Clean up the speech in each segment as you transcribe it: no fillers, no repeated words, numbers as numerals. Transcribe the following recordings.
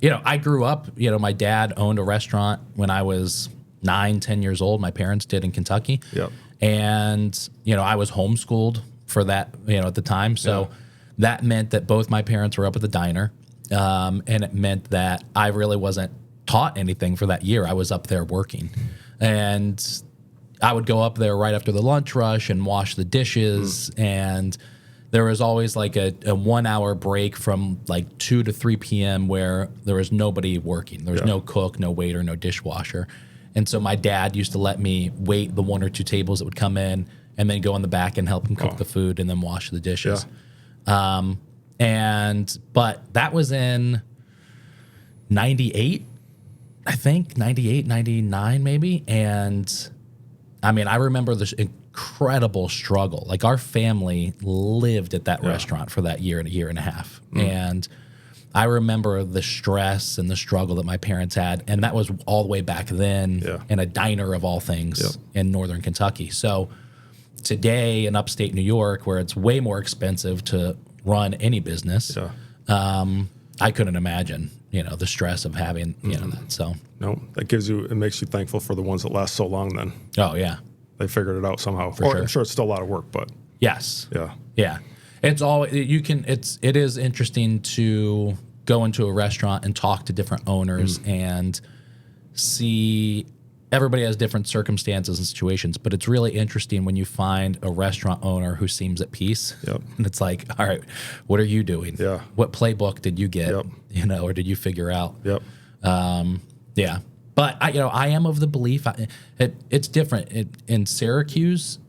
I grew up, my dad owned a restaurant when I was 9, 10 years old. My parents did in Kentucky. Yep. And, I was homeschooled for that, at the time. So that meant that both my parents were up at the diner. And it meant that I really wasn't taught anything for that year. I was up there working. And I would go up there right after the lunch rush and wash the dishes. And there was always like a 1 hour break from like 2 to 3 p.m. where there was nobody working. There was no cook, no waiter, no dishwasher. And so my dad used to let me wait the 1 or 2 tables that would come in and then go in the back and help him cook the food and then wash the dishes. Yeah. But that was in 98, I think, 98, 99 maybe. And I mean, I remember this incredible struggle. Like our family lived at that restaurant for that year and a half. And I remember the stress and the struggle that my parents had. And that was all the way back then in a diner of all things in northern Kentucky. So today in upstate New York, where it's way more expensive to run any business, I couldn't imagine, the stress of having, that. So no, it makes you thankful for the ones that last so long then. Oh, yeah. They figured it out somehow. For sure. I'm sure it's still a lot of work, but. Yes. Yeah. Yeah. It is interesting to go into a restaurant and talk to different owners and see everybody has different circumstances and situations, but it's really interesting when you find a restaurant owner who seems at peace. Yep. And it's like, all right, what are you doing? Yeah. What playbook did you get? Or did you figure out? Yep. Yeah. But I am of the belief it's different. In Syracuse,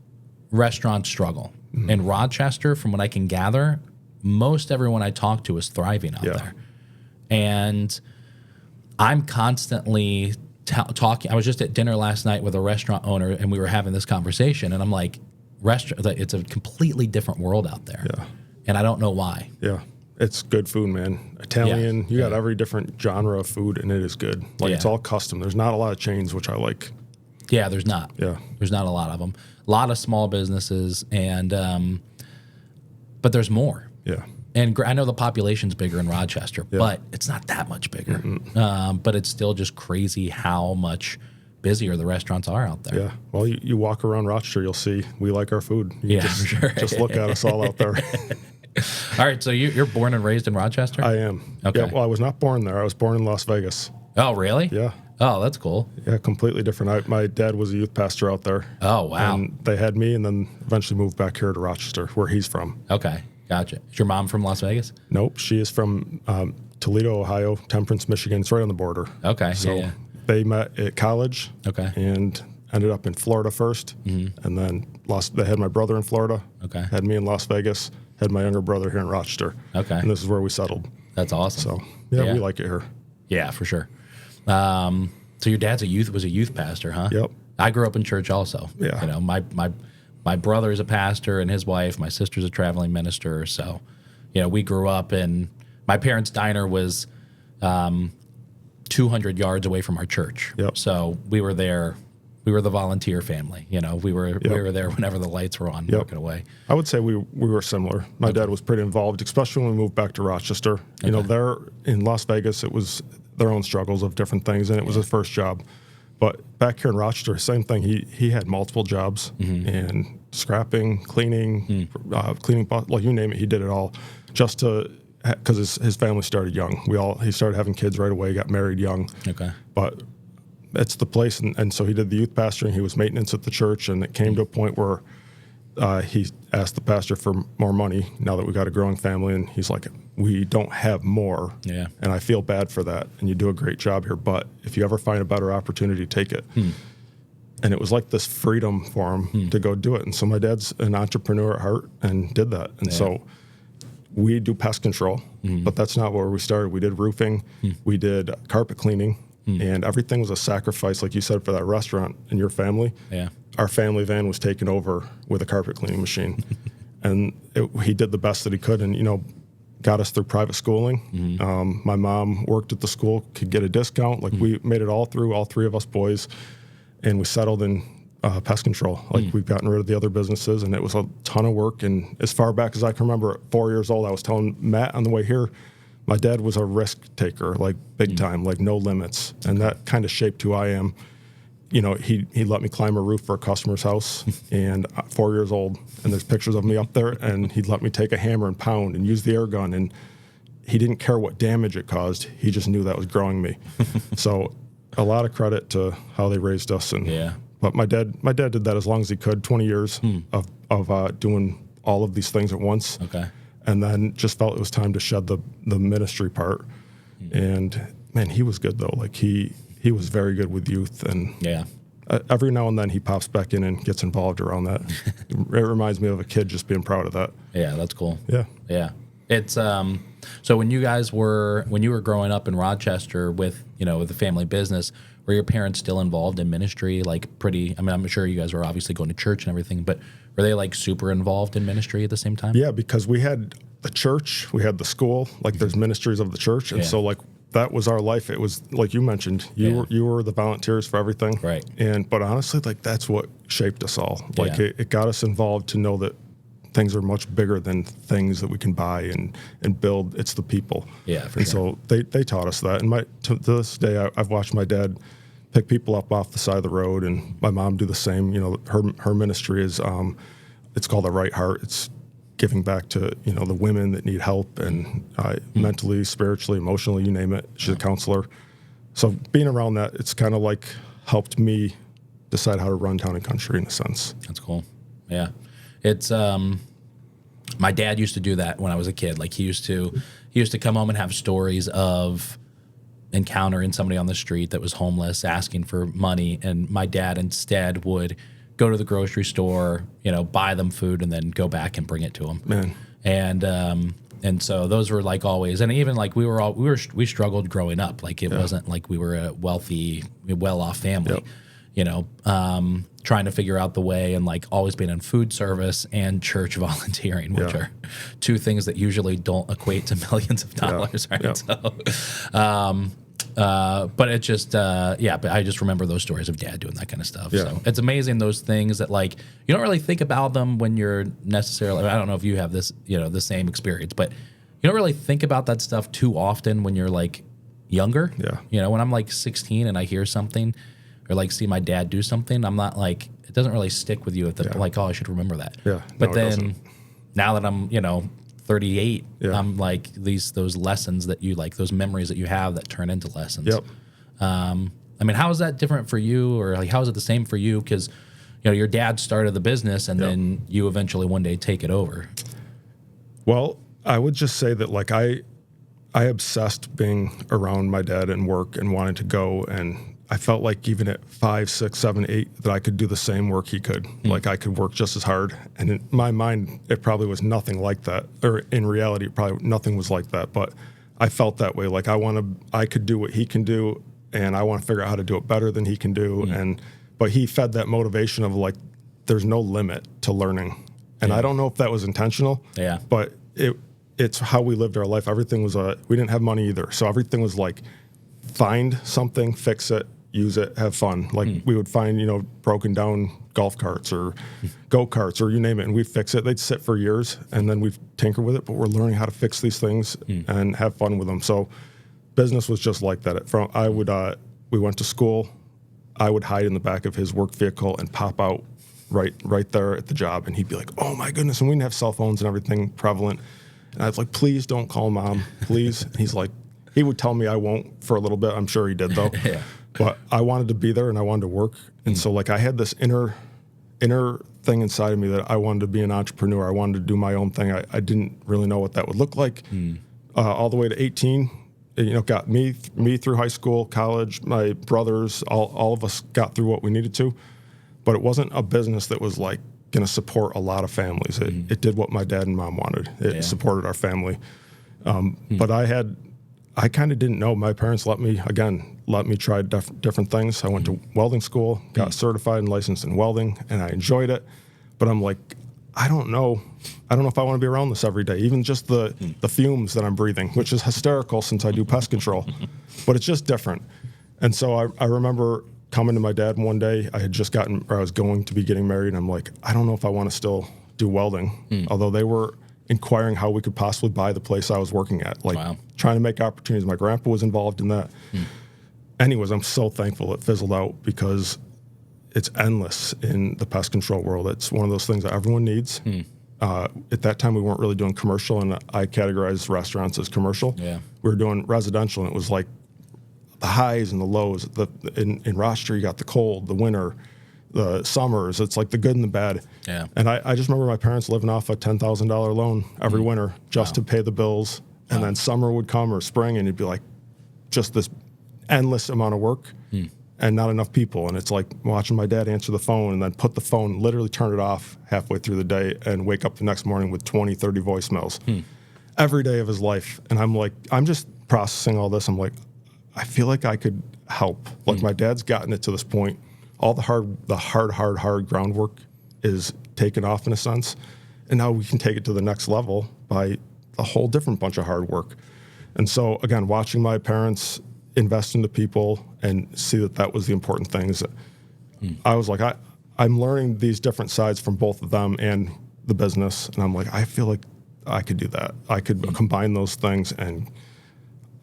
restaurants struggle. In Rochester, from what I can gather, most everyone I talk to is thriving out there. And I'm constantly talking. I was just at dinner last night with a restaurant owner, and we were having this conversation. And I'm like, it's a completely different world out there. Yeah. And I don't know why. Yeah. It's good food, man. Italian, you got every different genre of food, and it is good. Like, it's all custom. There's not a lot of chains, which I like. Yeah, there's not. Yeah. There's not a lot of them. A lot of small businesses, and but there's more. Yeah. And I know the population's bigger in Rochester, but it's not that much bigger. But it's still just crazy how much busier the restaurants are out there. Yeah. Well, you walk around Rochester, you'll see we like our food. For sure. Just look at us all out there. All right, so you're born and raised in Rochester? I am. Okay. Yeah, well, I was not born there. I was born in Las Vegas. Oh, really? Yeah. Oh, that's cool. Yeah, completely different. My dad was a youth pastor out there. Oh, wow. And they had me and then eventually moved back here to Rochester, where he's from. Okay, gotcha. Is your mom from Las Vegas? Nope, she is from Toledo, Ohio, Temperance, Michigan. It's right on the border. Okay, so they met at college. Okay. And ended up in Florida first. And then they had my brother in Florida. Okay. Had me in Las Vegas. Had my younger brother here in Rochester. Okay. And this is where we settled. That's awesome. So, we like it here. Yeah, for sure. So your dad's was a youth pastor, huh? Yep. I grew up in church also. Yeah. My brother's a pastor and his wife, my sister's a traveling minister. So, we grew up and my parents' diner was 200 yards away from our church. Yep. So we were there. We were the volunteer family. We were there whenever the lights were on, working away. I would say we were similar. My dad was pretty involved, especially when we moved back to Rochester. There in Las Vegas, it was their own struggles of different things, and it was his first job. But back here in Rochester, same thing. He had multiple jobs and scrapping, cleaning, cleaning, like you name it, he did it all, just to because his family started young. He started having kids right away, got married young. Okay, but it's the place, and so he did the youth pastoring. He was maintenance at the church, and it came to a point where he asked the pastor for more money now that we got a growing family, and he's like, we don't have more, and I feel bad for that, and you do a great job here, but if you ever find a better opportunity, take it. And it was like this freedom for him to go do it. And so my dad's an entrepreneur at heart and did that. And so we do pest control, but that's not where we started. We did roofing, we did carpet cleaning, and everything was a sacrifice, like you said, for that restaurant and your family. Yeah. Our family van was taken over with a carpet cleaning machine. And he did the best that he could and, got us through private schooling. My mom worked at the school, could get a discount. Like we made it all through, all three of us boys, and we settled in pest control. Like we've gotten rid of the other businesses, and it was a ton of work. And as far back as I can remember, at 4 years old, I was telling Matt on the way here, my dad was a risk taker, like big time, like no limits. And that kind of shaped who I am. You know, he let me climb a roof for a customer's house and 4 years old, and there's pictures of me up there, and he'd let me take a hammer and pound and use the air gun, and he didn't care what damage it caused. He just knew that was growing me. So a lot of credit to how they raised us. But my dad did that as long as he could, 20 years of doing all of these things at once. Okay. And then just felt it was time to shed the ministry part. And man, he was good though. Like he was very good with youth, and every now and then he pops back in and gets involved around that. It reminds me of a kid just being proud of that. Yeah, that's cool. Yeah. It's so when you were growing up in Rochester with the family business, were your parents still involved in ministry? Like I'm sure you guys were obviously going to church and everything, but were they like super involved in ministry at the same time? Yeah, because we had the church, we had the school, like there's ministries of the church, and so like that was our life. It was like you mentioned, you were the volunteers for everything, right? But honestly, like that's what shaped us all. Like it got us involved to know that things are much bigger than things that we can buy and build. It's the people. Yeah, for and sure. so they taught us that. And to this day, I've watched my dad pick people up off the side of the road, and my mom do the same. You know, her ministry is it's called The Right Heart. It's giving back to the women that need help, and mentally, spiritually, emotionally, you name it. She's a counselor. So being around that, it's kind of like helped me decide how to run town and country in a sense. That's cool. Yeah. It's my dad used to do that when I was a kid. Like he used to come home and have stories of encountering somebody on the street that was homeless asking for money, and my dad instead would go to the grocery store, buy them food, and then go back and bring it to them. Man. And so those were like always, and even like we struggled growing up. Like it wasn't like we were a wealthy, well-off family. Trying to figure out the way, and like always being in food service and church volunteering, which are two things that usually don't equate to millions of dollars, right? So, but it just, but I just remember those stories of dad doing that kind of stuff. Yeah. So it's amazing, those things that like, you don't really think about them when you're necessarily, I don't know if you have this, the same experience, but you don't really think about that stuff too often when you're like younger. Yeah. When I'm like 16 and I hear something, or like see my dad do something, I'm not like, it doesn't really stick with you at the like, oh, I should remember that. Yeah. But then now that I'm, 38, I'm like those lessons that you like, those memories that you have that turn into lessons. Yep. How is that different for you, or like how is it the same for you? Because your dad started the business, and then you eventually one day take it over. Well, I would just say that like I obsessed being around my dad and work and wanted to go, and I felt like even at 5, 6, 7, 8 that I could do the same work he could. Like I could work just as hard. And in my mind, it probably was nothing like that. Or in reality, probably nothing was like that. But I felt that way. Like I could do what he can do, and I want to figure out how to do it better than he can do. But he fed that motivation of like, there's no limit to learning. And I don't know if that was intentional. Yeah. But it's how we lived our life. Everything was we didn't have money either. So everything was like, find something, fix it, use it, have fun. Like we would find, broken down golf carts or go-karts or you name it, and we'd fix it. They'd sit for years, and then we'd tinker with it, but we're learning how to fix these things and have fun with them. So business was just like that. We went to school. I would hide in the back of his work vehicle and pop out right there at the job, and he'd be like, oh my goodness, and we didn't have cell phones and everything prevalent. And I was like, please don't call Mom, please. And he's like, he would tell me I won't for a little bit. I'm sure he did though. But I wanted to be there and I wanted to work. And so like I had this inner thing inside of me that I wanted to be an entrepreneur. I wanted to do my own thing. I didn't really know what that would look like. All the way to 18, got me through high school, college, my brothers, all of us got through what we needed to. But it wasn't a business that was like going to support a lot of families. It did what my dad and mom wanted. It supported our family. But I kind of didn't know. My parents let me try different things. I went to welding school, got certified and licensed in welding, and I enjoyed it. But I'm like, I don't know if I want to be around this every day, even just the fumes that I'm breathing, which is hysterical since I do pest control. But it's just different. And so I remember coming to my dad one day. I was going to be getting married, and I'm like, I don't know if I want to still do welding. Although they were inquiring how we could possibly buy the place I was working at, like Wow. trying to make opportunities. My grandpa was involved in that. Anyways, I'm so thankful it fizzled out because it's endless in the pest control world. It's one of those things that everyone needs. At that time, we weren't really doing commercial, and I categorized restaurants as commercial. Yeah. We were doing residential, and it was like the highs and the lows. In Rochester, you got the cold, the winter, the summers. It's like the good and the bad. Yeah. And I just remember my parents living off a $10,000 loan every winter just to pay the bills. And then summer would come or spring, and it'd be like just this endless amount of work and not enough people. And it's like watching my dad answer the phone and then put the phone, literally turn it off halfway through the day and wake up the next morning with 20, 30 voicemails every day of his life. And I'm like, I'm just processing all this. I'm like, I feel like I could help. Like my dad's gotten it to this point. All the hard groundwork is taken off in a sense. And now we can take it to the next level by a whole different bunch of hard work. And so again, watching my parents invest into people and see that was the important things. I was like, I'm learning these different sides from both of them and the business. And I'm like, I feel like I could do that. I could combine those things. And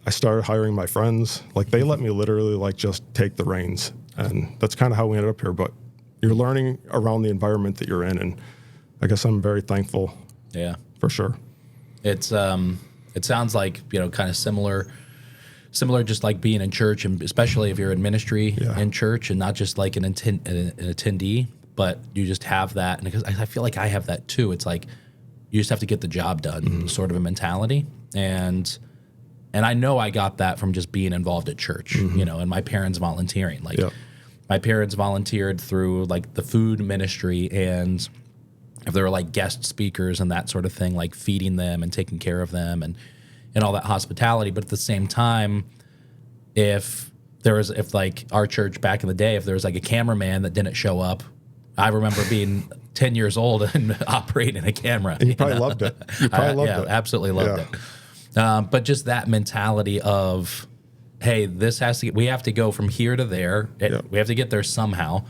I started hiring my friends. Like they let me literally like just take the reins. And that's kind of how we ended up here. But you're learning around the environment that you're in. And I guess I'm very thankful. Yeah. For sure. It sounds like, kind of similar just like being in church, and especially if you're in ministry in church and not just like an attendee, but you just have that. And because I feel like I have that too. It's like you just have to get the job done, sort of a mentality. And I know I got that from just being involved at church, and my parents volunteering. Like my parents volunteered through like the food ministry, and if there were like guest speakers and that sort of thing, like feeding them and taking care of them and all that hospitality. But at the same time, if like our church back in the day, if there was like a cameraman that didn't show up, I remember being 10 years old and operating a camera. And you probably loved it. You probably loved it. Absolutely loved it. But just that mentality of, hey, we have to go from here to there. We have to get there somehow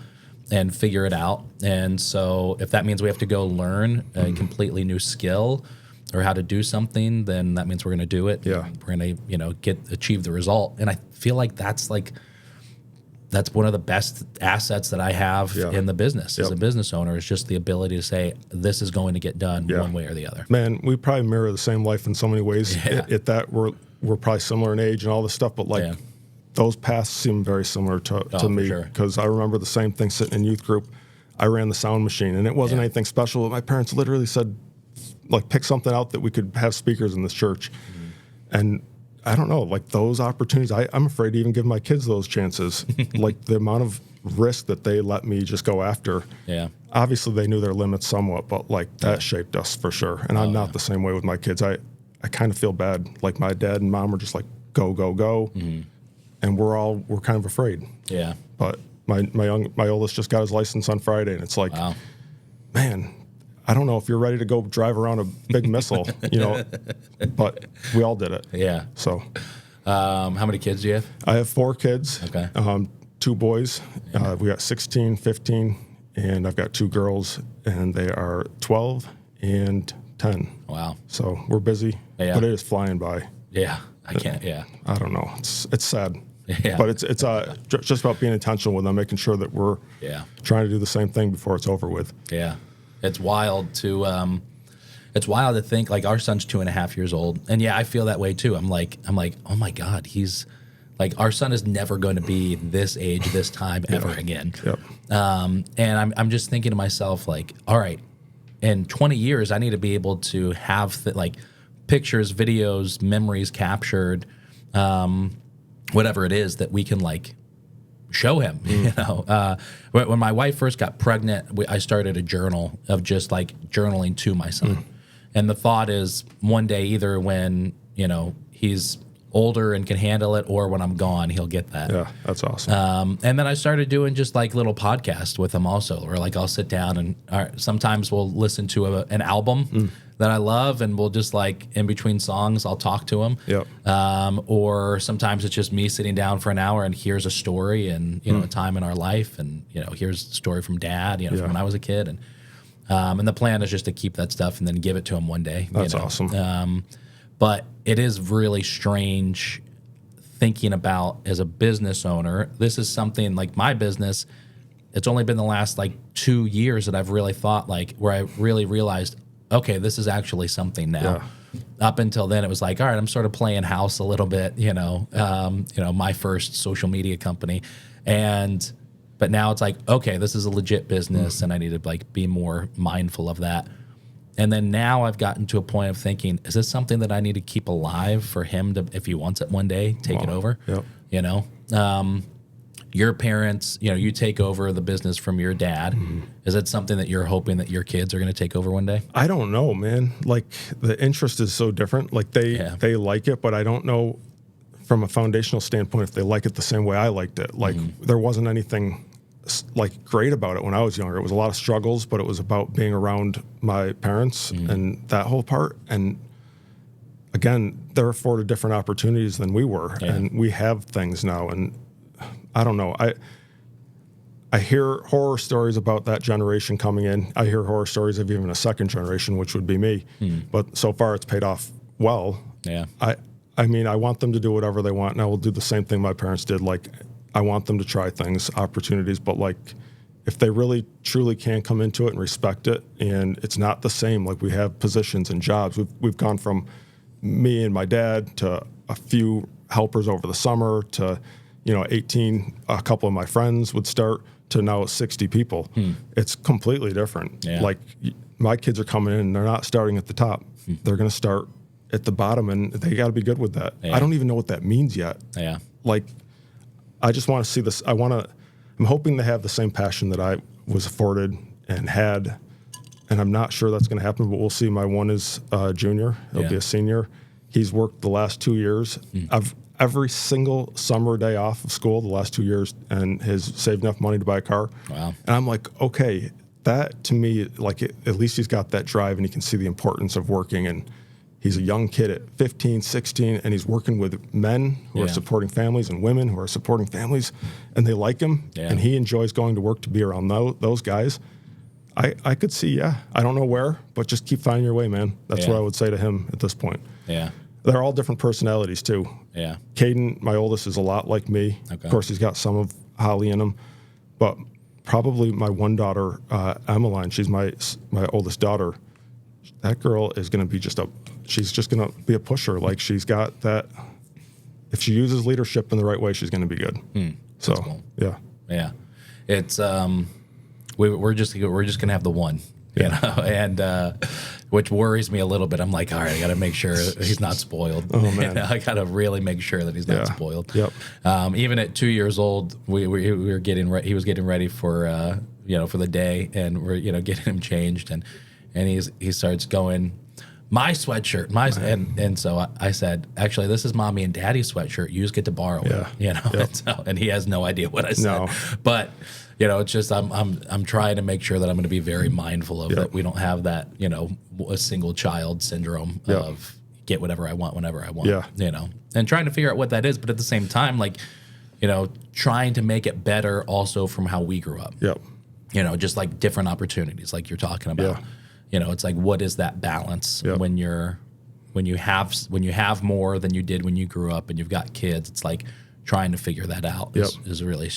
and figure it out. And so if that means we have to go learn a completely new skill or how to do something, then that means we're going to do it. Yeah. We're going to, achieve the result. And I feel like that's one of the best assets that I have in the business as a business owner, is just the ability to say, this is going to get done one way or the other. Man, we probably mirror the same life in so many ways. At that we're probably similar in age and all this stuff, but like those paths seem very similar to me, because I remember the same thing sitting in youth group. I ran the sound machine, and it wasn't anything special. My parents literally said, like, pick something out that we could have speakers in this church. And I don't know, like those opportunities, I'm afraid to even give my kids those chances. Like the amount of risk that they let me just go after. Yeah. Obviously they knew their limits somewhat, but like that shaped us for sure. And I'm not the same way with my kids. I kind of feel bad. Like my dad and mom were just like, go, go, go. And we're kind of afraid. Yeah. But my oldest just got his license on Friday, and it's like, man, I don't know if you're ready to go drive around a big missile, but we all did it. Yeah. So, how many kids do you have? I have 4 kids. Okay. 2 boys. We got 16, 15, and I've got 2 girls, and they are 12 and 10. Wow. So we're busy, but it is flying by. Yeah. I can't. Yeah. I don't know. It's sad. Yeah. But it's just about being intentional with them, making sure that we're trying to do the same thing before it's over with. Yeah. It's wild to think, like, our son's 2.5 years old, and I feel that way too. I'm like, oh my God, he's like, our son is never going to be this age, this time ever again. Yep. And I'm just thinking to myself, like, all right, in 20 years, I need to be able to have like pictures, videos, memories captured, whatever it is that we can like show him. When my wife first got pregnant, I started a journal of just like journaling to my son. And the thought is, one day, either when he's older and can handle it, or when I'm gone, he'll get that. Yeah, that's awesome. And then I started doing just like little podcasts with him also, where like I'll sit down and sometimes we'll listen to an album that I love, and we'll just like in between songs, I'll talk to him. Yep. Or sometimes it's just me sitting down for an hour, and here's a story and a time in our life, and here's a story from Dad, from when I was a kid, and And the plan is just to keep that stuff and then give it to him one day. That's awesome. But it is really strange thinking about as a business owner. This is something like my business. It's only been the last like 2 years that I've really thought like where I really realized, okay, this is actually something now. Up until then, it was like, all right, I'm sort of playing house a little bit, my first social media company. But now it's like, okay, this is a legit business and I need to like be more mindful of that. And then now I've gotten to a point of thinking, is this something that I need to keep alive for him to, if he wants it one day, take it over? Your parents, you take over the business from your dad. Is it something that you're hoping that your kids are going to take over one day? I don't know, man. Like the interest is so different. Like they like it, but I don't know from a foundational standpoint if they like it the same way I liked it. Like there wasn't anything like great about it when I was younger. It was a lot of struggles, but it was about being around my parents and that whole part. And again, they're afforded different opportunities than we were, and we have things now. And I don't know. I hear horror stories about that generation coming in. I hear horror stories of even a second generation, which would be me. But so far, it's paid off well. Yeah. I mean, I want them to do whatever they want, and I will do the same thing my parents did. Like, I want them to try things, opportunities, but like, if they really truly can come into it and respect it, and it's not the same. Like we have positions and jobs. We've gone from me and my dad to a few helpers over the summer to 18, a couple of my friends would start, to now 60 people. It's completely different. Yeah. Like my kids are coming in and they're not starting at the top. They're going to start at the bottom, and they got to be good with that. I don't even know what that means yet. Like, I just want to see this. I'm hoping they have the same passion that I was afforded and had, and I'm not sure that's going to happen, but we'll see. My one is a junior. He'll be a senior. He's worked the last 2 years. Every single summer day off of school the last 2 years, and has saved enough money to buy a car. Wow. And I'm like, okay, that to me, like at least he's got that drive and he can see the importance of working. And he's a young kid at 15, 16, and he's working with men who are supporting families and women who are supporting families, and they like him, and he enjoys going to work to be around those guys. I could see, I don't know where, but just keep finding your way, man. That's what I would say to him at this point. They're all different personalities, too. Caden, my oldest, is a lot like me. Of course, he's got some of Holly in him, but probably my one daughter, Emmeline, she's my oldest daughter. That girl is going to be she's just going to be a pusher. Like, she's got that. If she uses leadership in the right way, she's going to be good. So, cool. Yeah. It's, we're just going to have the one, and, which worries me a little bit. I'm like, all right, I got to make sure he's not spoiled. Oh, man. I got to really make sure that he's not spoiled. Even at 2 years old, we were getting ready. He was getting ready for, for the day, and we're, getting him changed, and he starts going, my sweatshirt, and so I said, actually, this is mommy and daddy's sweatshirt. You just get to borrow it, and he has no idea what I said. But it's just I'm trying to make sure that I'm going to be very mindful of that. We don't have that a single child syndrome of get whatever I want whenever I want. And trying to figure out what that is, but at the same time, like trying to make it better also from how we grew up. Just like different opportunities, like you're talking about. It's like, what is that balance when you have more than you did when you grew up and you've got kids? It's like trying to figure that out is really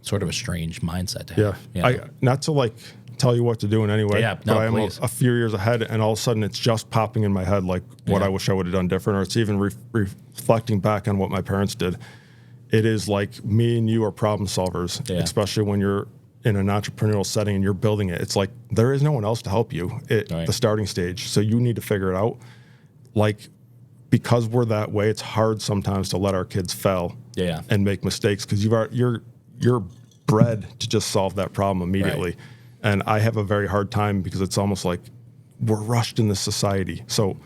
sort of a strange mindset to have. Not to like tell you what to do in any way, but I am please. a few years ahead, and all of a sudden it's just popping in my head like what I wish I would have done different, or it's even reflecting back on what my parents did. It is like me and you are problem solvers, especially when you're in an entrepreneurial setting and you're building it. It's like there is no one else to help you at the starting stage, so you need to figure it out. Like, because we're that way, it's hard sometimes to let our kids fail and make mistakes, because you're bred to just solve that problem immediately. And I have a very hard time, because it's almost like we're rushed in this society. So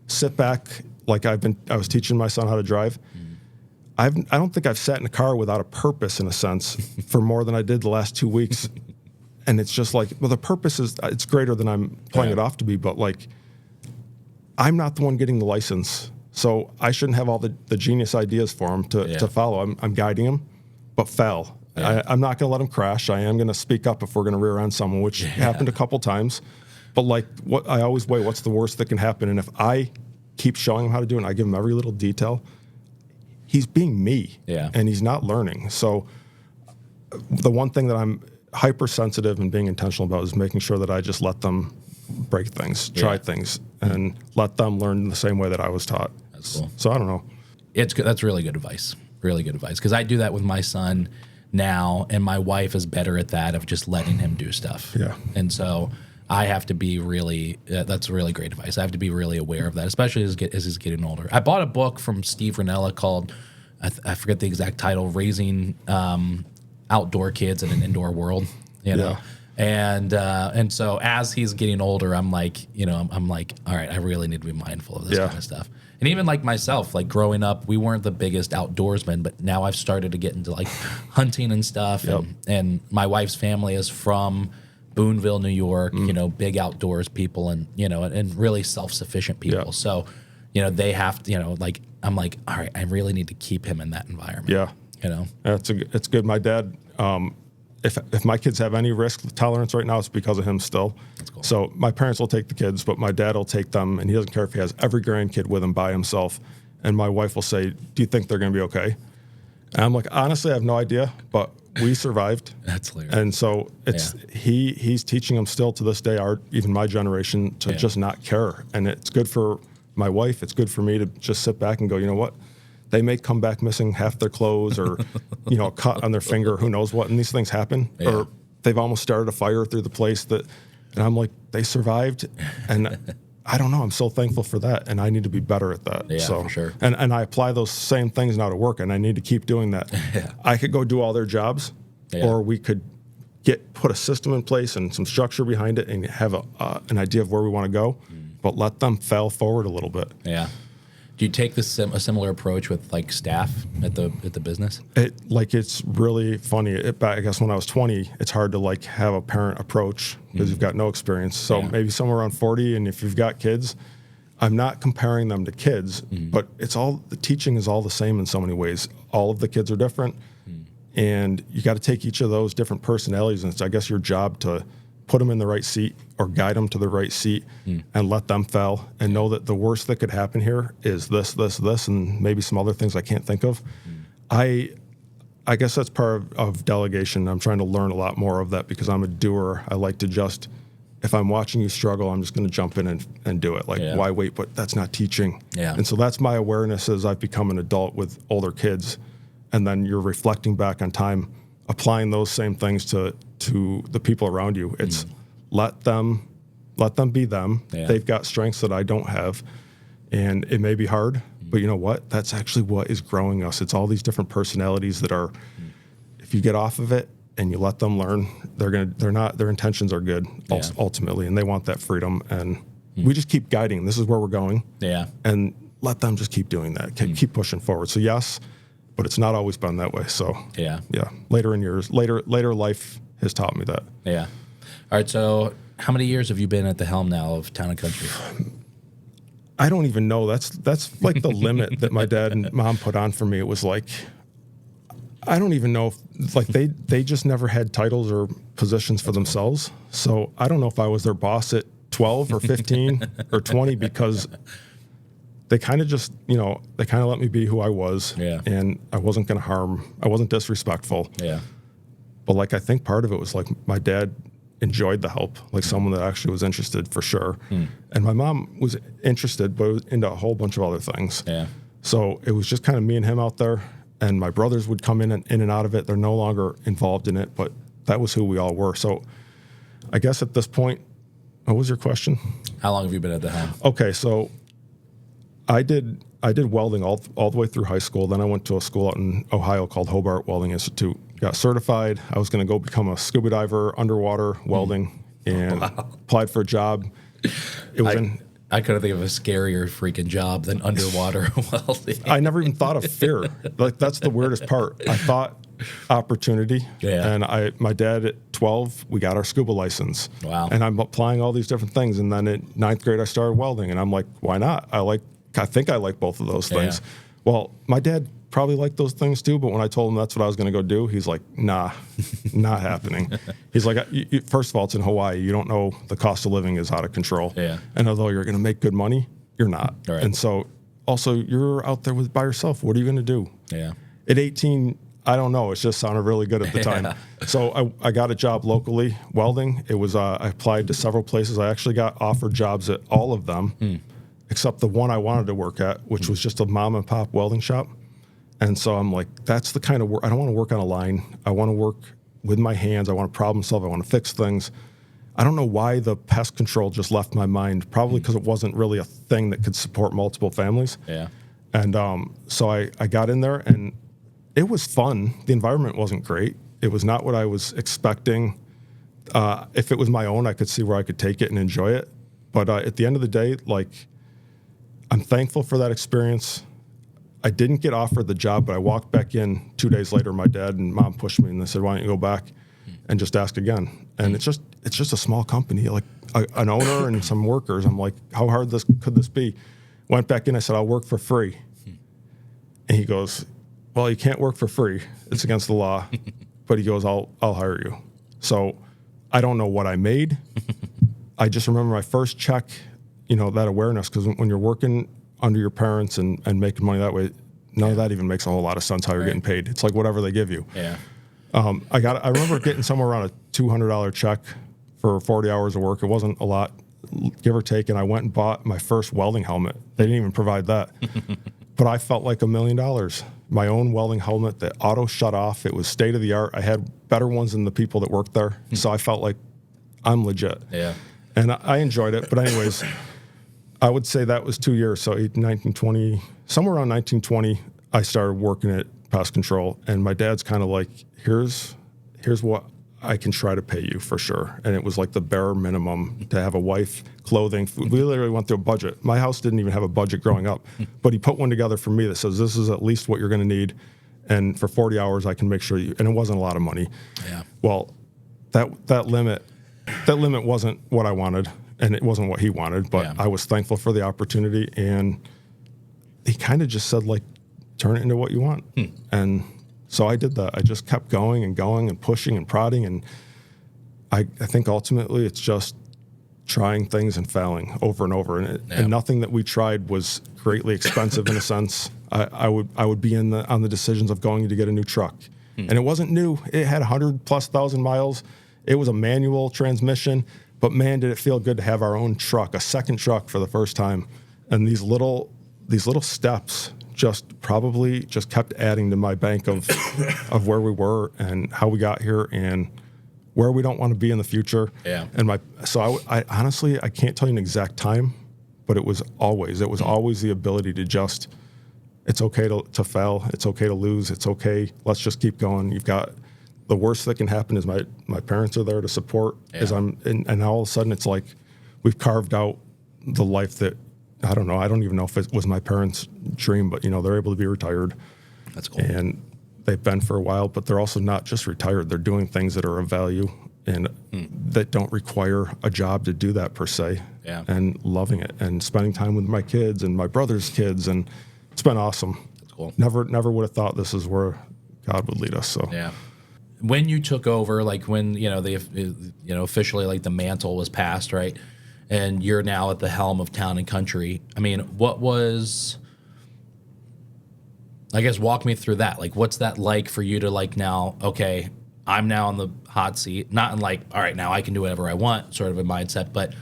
sit back. Like I was teaching my son how to drive. I don't think I've sat in a car without a purpose, in a sense, for more than I did the last 2 weeks. And it's just like, well, the purpose it's greater than I'm playing it off to be, but like, I'm not the one getting the license. So I shouldn't have all the genius ideas for him to follow. I'm guiding him, but fail. I'm not going to let him crash. I am going to speak up if we're going to rear end someone, which happened a couple times. But like what I always weigh, what's the worst that can happen? And if I keep showing him how to do it and I give him every little detail, he's being me. Yeah. And he's not learning. So the one thing that I'm hypersensitive and being intentional about is making sure that I just let them break things, try things, and let them learn the same way that I was taught. That's cool. So I don't know. It's good. That's really good advice. Really good advice. Because I do that with my son now, and my wife is better at that of just letting him do stuff. Yeah. And so I have to be really. That's really great advice. I have to be really aware of that, especially as he's getting older. I bought a book from Steve Ranella called I forget the exact title, Raising Outdoor Kids in an Indoor World. You know. Yeah. And so as he's getting older, I'm like, I'm like, all right, I really need to be mindful of this kind of stuff. And even like myself, like growing up, we weren't the biggest outdoorsmen, but now I've started to get into like hunting and stuff. And my wife's family is from Boonville, New York, big outdoors people and, and really self-sufficient people. Yeah. So, they have to, like, I'm like, all right, I really need to keep him in that environment. Yeah. It's good. My dad, if my kids have any risk tolerance right now, it's because of him still. That's cool. So my parents will take the kids, but my dad will take them, and he doesn't care if he has every grandkid with him by himself. And my wife will say, do you think they're going to be okay? And I'm like, honestly, I have no idea, but we survived. That's hilarious. And so it's he's teaching them still to this day, even my generation, to just not care. And it's good for my wife. It's good for me to just sit back and go, you know what? They may come back missing half their clothes or, a cut on their finger, who knows what. And these things happen. Yeah. Or they've almost started a fire through the place and I'm like, they survived. And I don't know. I'm so thankful for that. And I need to be better at that. Yeah, so, for sure. And I apply those same things now to work, and I need to keep doing that. I could go do all their jobs, or we could put a system in place and some structure behind it and have an idea of where we want to go, but let them fail forward a little bit. Yeah. Do you take a similar approach with like staff at the business? It's really funny. I guess when I was 20, it's hard to like have a parent approach because you've got no experience. So maybe somewhere around 40, and if you've got kids, I'm not comparing them to kids, but the teaching is all the same in so many ways. All of the kids are different, and you got to take each of those different personalities, and it's, I guess, your job to put them in the right seat or guide them to the right seat and let them fail and know that the worst that could happen here is this, and maybe some other things I can't think of. I guess that's part of delegation. I'm trying to learn a lot more of that because I'm a doer. I like to just, if I'm watching you struggle, I'm just going to jump in and do it. Like, why wait? But that's not teaching. Yeah. And so that's my awareness as I've become an adult with older kids. And then you're reflecting back on time, applying those same things to the people around you. It's let them be them. Yeah. They've got strengths that I don't have, and it may be hard, but you know what? That's actually what is growing us. It's all these different personalities that are, if you get off of it and you let them learn, their intentions are good ultimately, and they want that freedom. And we just keep guiding. This is where we're going. Yeah. And let them just keep doing that. Keep pushing forward. So yes, but it's not always been that way. So yeah. Later life has taught me that. Yeah. All right. So how many years have you been at the helm now of Town and Country? I don't even know. That's like the limit that my dad and mom put on for me. It was like, I don't even know if like they just never had titles or positions for themselves. So I don't know if I was their boss at 12 or 15 or 20 because they kind of just, they kind of let me be who I was. Yeah. And I wasn't going to I wasn't disrespectful. Yeah. But like, I think part of it was like my dad enjoyed the help, like someone that actually was interested for sure. And my mom was interested, but into a whole bunch of other things. Yeah. So it was just kind of me and him out there, and my brothers would come in and out of it. They're no longer involved in it, but that was who we all were. So I guess at this point, what was your question? How long have you been at the helm? Okay. So I did welding all the way through high school. Then I went to a school out in Ohio called Hobart Welding Institute. Got certified. I was going to go become a scuba diver, underwater welding, and applied for a job. I couldn't think of a scarier freaking job than underwater welding. I never even thought of fear. Like, that's the weirdest part. I thought opportunity. Yeah. And my dad at 12, we got our scuba license. Wow. And I'm applying all these different things. And then in ninth grade, I started welding. And I'm like, why not? I think I like both of those things. Yeah. Well, my dad probably like those things too. But when I told him that's what I was going to go do, he's like, nah, not happening. He's like, first of all, it's in Hawaii. You don't know the cost of living is out of control. Yeah. And although you're going to make good money, you're not. Right. And so also you're out there by yourself. What are you going to do? Yeah. At 18, I don't know. It just sounded really good at the time. So I got a job locally, welding. It was I applied to several places. I actually got offered jobs at all of them, except the one I wanted to work at, which was just a mom and pop welding shop. And so I'm like, that's the kind of work. I don't want to work on a line. I want to work with my hands. I want to problem solve. I want to fix things. I don't know why the pest control just left my mind. Probably because it wasn't really a thing that could support multiple families. Yeah. And so I got in there, and it was fun. The environment wasn't great. It was not what I was expecting. If it was my own, I could see where I could take it and enjoy it. But at the end of the day, like, I'm thankful for that experience. I didn't get offered the job, but I walked back in 2 days later. My dad and mom pushed me, and they said, "Why don't you go back and just ask again?" And it's just a small company, like an owner and some workers. I'm like, how hard could this be? Went back in. I said, "I'll work for free." And he goes, "Well, you can't work for free. It's against the law." But he goes, I'll hire you. So I don't know what I made. I just remember my first check, that awareness, because when you're working under your parents and making money that way, none of that even makes a whole lot of sense how you're getting paid. It's like whatever they give you. Yeah. I remember getting somewhere around a $200 check for 40 hours of work. It wasn't a lot, give or take. And I went and bought my first welding helmet. They didn't even provide that. But I felt like $1 million. My own welding helmet that auto shut off. It was state of the art. I had better ones than the people that worked there. So I felt like I'm legit. Yeah. And I enjoyed it. But anyways, I would say that was 2 years. So 1920, somewhere around 1920, I started working at pest control. And my dad's kind of like, here's what I can try to pay you for sure. And it was like the bare minimum to have a wife, clothing, food. We literally went through a budget. My house didn't even have a budget growing up, but he put one together for me that says, this is at least what you're going to need. And for 40 hours, I can make sure and it wasn't a lot of money. Yeah. Well, that limit wasn't what I wanted, and it wasn't what he wanted, but I was thankful for the opportunity. And he kind of just said, like, turn it into what you want. And so I did that. I just kept going and pushing and prodding. And I think ultimately it's just trying things and failing over and over. And nothing that we tried was greatly expensive in a sense. I would be on the decisions of going to get a new truck. And it wasn't new. It had 100,000+ miles. It was a manual transmission. But man, did it feel good to have our own truck, a second truck for the first time. And these little steps just kept adding to my bank of where we were and how we got here and where we don't want to be in the future. Yeah. And I honestly, I can't tell you an exact time, but it was always the ability to just, it's okay to fail. It's okay to lose. It's okay. Let's just keep going. You've got, the worst that can happen is my parents are there to support and now all of a sudden it's like we've carved out the life that, I don't know. I don't even know if it was my parents' dream, but they're able to be retired. That's cool. And they've been for a while, but they're also not just retired. They're doing things that are of value and that don't require a job to do that per se. Yeah. And loving it and spending time with my kids and my brother's kids, and it's been awesome. That's cool. Never would have thought this is where God would lead us. So yeah. When you took over, like when officially like the mantle was passed, right? And you're now at the helm of Town and Country. I mean, what was, I guess, walk me through that. Like, what's that like for you to like now, okay, I'm now on the hot seat, not in like, all right, now I can do whatever I want sort of a mindset, but,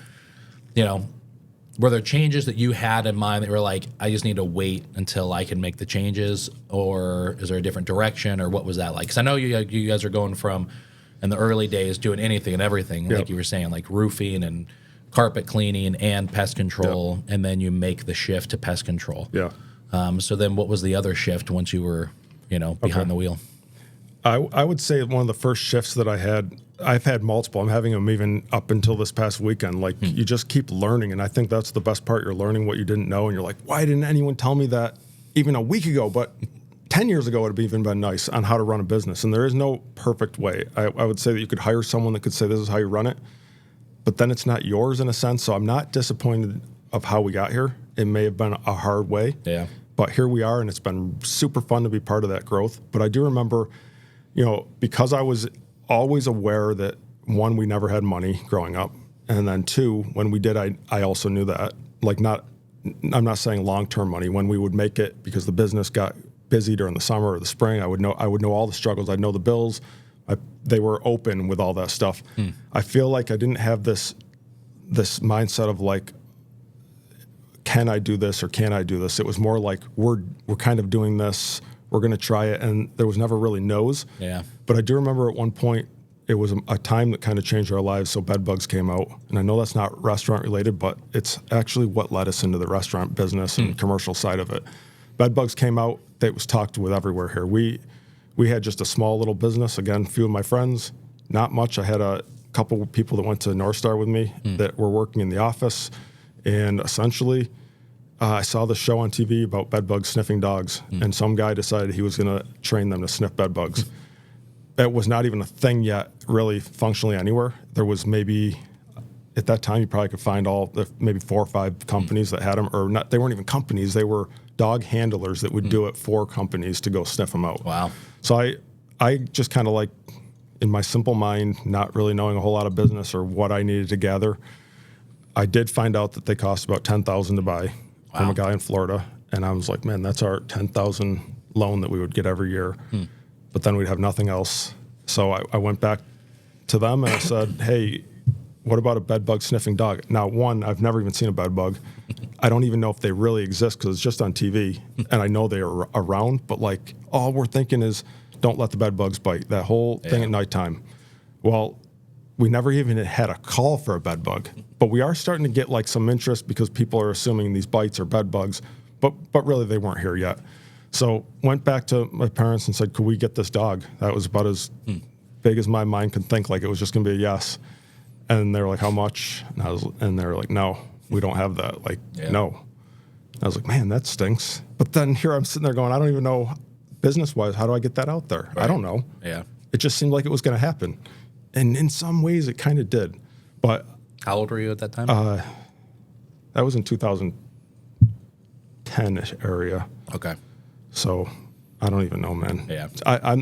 were there changes that you had in mind that were like, I just need to wait until I can make the changes, or is there a different direction, or what was that like? Because I know you guys are going from, in the early days, doing anything and everything, like you were saying, like roofing and carpet cleaning and pest control, and then you make the shift to pest control. Yeah. So then what was the other shift once you were, behind the wheel? I would say one of the first shifts that I've had multiple. I'm having them even up until this past weekend. Like you just keep learning. And I think that's the best part. You're learning what you didn't know. And you're like, why didn't anyone tell me that even a week ago? But 10 years ago, it would have even been nice on how to run a business. And there is no perfect way. I would say that you could hire someone that could say, this is how you run it. But then it's not yours in a sense. So I'm not disappointed of how we got here. It may have been a hard way. Yeah. But here we are, and it's been super fun to be part of that growth. But I do remember, because I was always aware that, one, we never had money growing up. And then two, when we did, I also knew that, I'm not saying long-term money, when we would make it because the business got busy during the summer or the spring, I would know all the struggles. I'd know the bills. They were open with all that stuff. I feel like I didn't have this mindset of can I do this or can I do this? It was more like we're kind of doing this. We're going to try it, and there was never really no's. Yeah. But I do remember at one point it was a time that kind of changed our lives. So bed bugs came out, and I know that's not restaurant related, but it's actually what led us into the restaurant business and commercial side of it. Bed bugs came out. That was talked with everywhere here. We had just a small little business. Again, a few of my friends, not much. I had a couple of people that went to North Star with me that were working in the office. And essentially, I saw this show on TV about bed bugs sniffing dogs. And some guy decided he was going to train them to sniff bed bugs. It was not even a thing yet, really functionally anywhere. There was maybe, at that time, you probably could find maybe 4 or 5 companies that had them, or not. They weren't even companies. They were dog handlers that would do it for companies to go sniff them out. Wow. So I just kind of in my simple mind, not really knowing a whole lot of business or what I needed to gather, I did find out that they cost about $10,000 to buy from a guy in Florida. And I was like, man, that's our $10,000 loan that we would get every year. But then we'd have nothing else. So I went back to them and I said, hey, what about a bed bug sniffing dog? Now, one, I've never even seen a bed bug. I don't even know if they really exist because it's just on TV. And I know they are around, but all we're thinking is don't let the bed bugs bite. That whole thing at nighttime. Well, we never even had a call for a bed bug, but we are starting to get some interest because people are assuming these bites are bed bugs, but really they weren't here yet. So went back to my parents and said, could we get this dog? That was about as big as my mind could think. It was just going to be a yes. And they were like, how much? And they were like, no, we don't have that. No. I was like, man, that stinks. But then here I'm sitting there going, I don't even know business-wise, how do I get that out there? Right. I don't know. Yeah. It just seemed like it was going to happen. And in some ways it kind of did. But how old were you at that time? That was in 2010-ish area. Okay. So I don't even know, man. Yeah.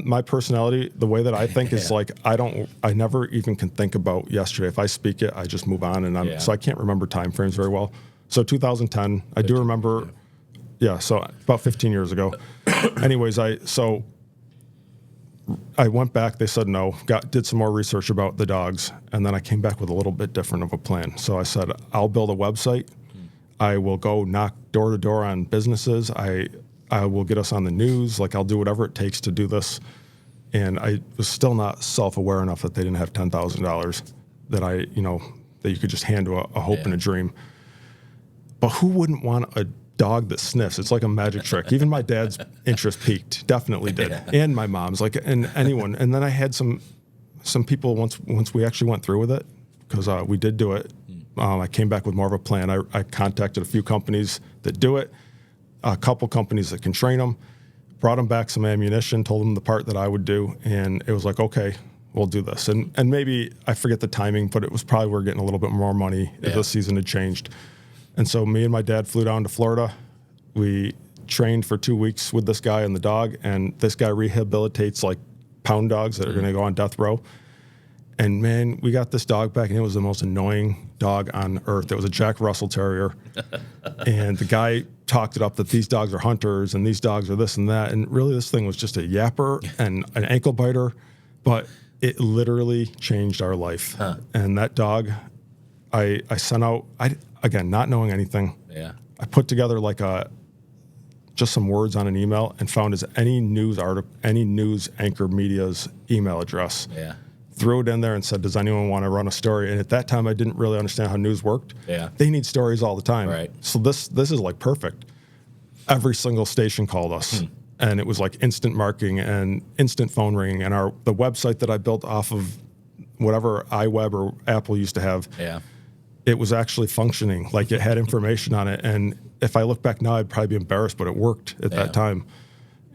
My personality, the way that I think is I never even can think about yesterday. If I speak it, I just move on, and so I can't remember time frames very well. So 2010, I do remember. Yeah. So about 15 years ago. Anyways, I went back. They said no. Did some more research about the dogs, and then I came back with a little bit different of a plan. So I said, I'll build a website. I will go knock door to door on businesses. I will get us on the news. I'll do whatever it takes to do this. And I was still not self-aware enough that they didn't have $10,000 that that you could just hand to a hope and a dream. But who wouldn't want a dog that sniffs? It's like a magic trick. Even my dad's interest peaked, definitely did. And my mom's, and anyone. And then I had some people once we actually went through with it, because we did do it. I came back with more of a plan. I contacted a few companies that do it, a couple companies that can train them, brought them back some ammunition, told them the part that I would do, and it was like, okay, we'll do this. And maybe, I forget the timing, but it was probably we were getting a little bit more money if the season had changed. And so me and my dad flew down to Florida. We trained for 2 weeks with this guy and the dog, and this guy rehabilitates pound dogs that are going to go on death row. And man, we got this dog back, and it was the most annoying dog on earth. It was a Jack Russell Terrier. And the guy talked it up that these dogs are hunters and these dogs are this and that. And really this thing was just a yapper and an ankle biter, but it literally changed our life. Huh. And that dog, I sent out, again, not knowing anything. Yeah. I put together just some words on an email and found any news anchor media's email address. Yeah. Threw it in there and said, does anyone want to run a story? And at that time, I didn't really understand how news worked. Yeah. They need stories all the time. Right. So this is perfect. Every single station called us. And it was instant marketing and instant phone ringing. And the website that I built off of whatever iWeb or Apple used to have, it was actually functioning. It had information on it. And if I look back now, I'd probably be embarrassed, but it worked at that time.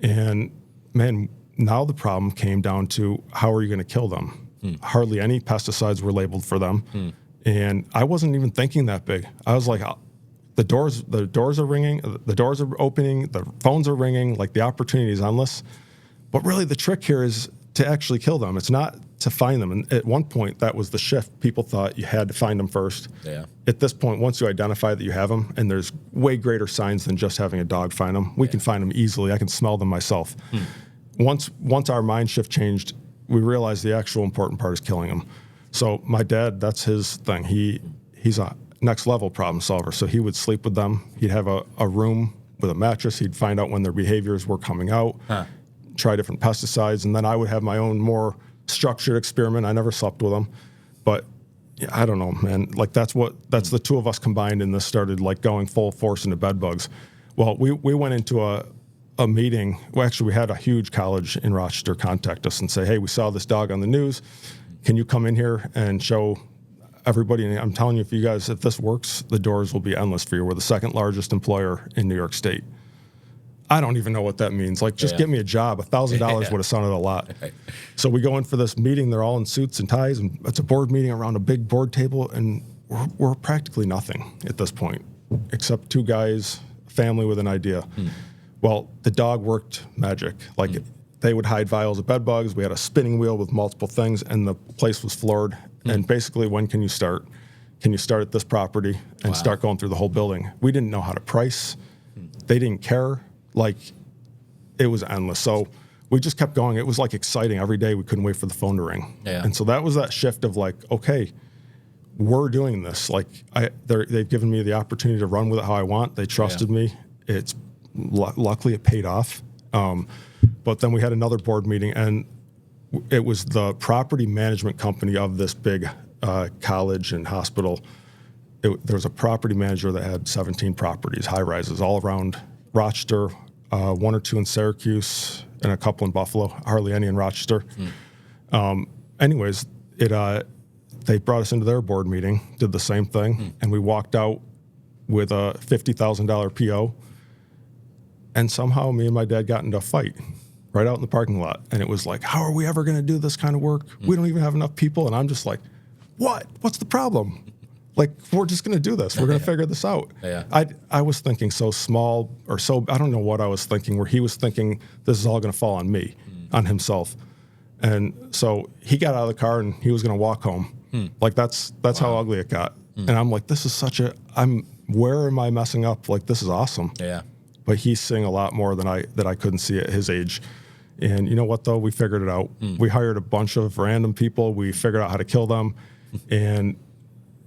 And man, now the problem came down to, how are you going to kill them? Hardly any pesticides were labeled for them. And I wasn't even thinking that big. I was like, the doors are ringing, the doors are opening, the phones are ringing, like the opportunity is endless. But really the trick here is to actually kill them. It's not to find them. And at one point that was the shift. People thought you had to find them first. Yeah. At this point, once you identify that you have them, and there's way greater signs than just having a dog find them, we can find them easily. I can smell them myself. Once our mind shift changed, we realized the actual important part is killing them. So my dad, that's his thing. He's a next level problem solver. So he would sleep with them. He'd have a room with a mattress. He'd find out when their behaviors were coming out, try different pesticides, and then I would have my own more structured experiment. I never slept with them, but yeah, I don't know, man. Like that's the two of us combined, and this started like going full force into bed bugs. Well, we went into a meeting. Well, actually, we had a huge college in Rochester contact us and say, hey, we saw this dog on the news. Can you come in here and show everybody? And I'm telling you, if this works, the doors will be endless for you. We're the second largest employer in New York State. I don't even know what that means. Like, just get me a job. $1,000 would have sounded a lot. So we go in for this meeting. They're all in suits and ties, and it's a board meeting around a big board table, and we're practically nothing at this point, except two guys, a family with an idea. Well, the dog worked magic. Like, they would hide vials of bed bugs. We had a spinning wheel with multiple things, and the place was floored. And basically, when can you start? Can you start at this property and start going through the whole building? We didn't know how to price. They didn't care. Like, it was endless. So we just kept going. It was like exciting. Every day we couldn't wait for the phone to ring. And so that was that shift of like, okay, we're doing this. Like, they've given me the opportunity to run with it how I want. They trusted me. It's luckily it paid off. But then we had another board meeting, and it was the property management company of this big college and hospital. There was a property manager that had 17 properties, high rises all around Rochester, one or two in Syracuse, and a couple in Buffalo, hardly any in Rochester. Anyways, they brought us into their board meeting, did the same thing, and we walked out with a $50,000 PO. And somehow me and my dad got into a fight right out in the parking lot. And it was like, how are we ever going to do this kind of work? We don't even have enough people. And I'm just like, what? What's the problem? Like, we're just going to do this. We're going to figure this out. I was thinking so small, or so, I don't know what I was thinking, where he was thinking this is all going to fall on me, on himself. And so he got out of the car and he was going to walk home. Like, that's how ugly it got. And I'm like, this is where am I messing up? Like, this is awesome. But he's seeing a lot more than I couldn't see at his age. And you know what, though? We figured it out. We hired a bunch of random people. We figured out how to kill them. And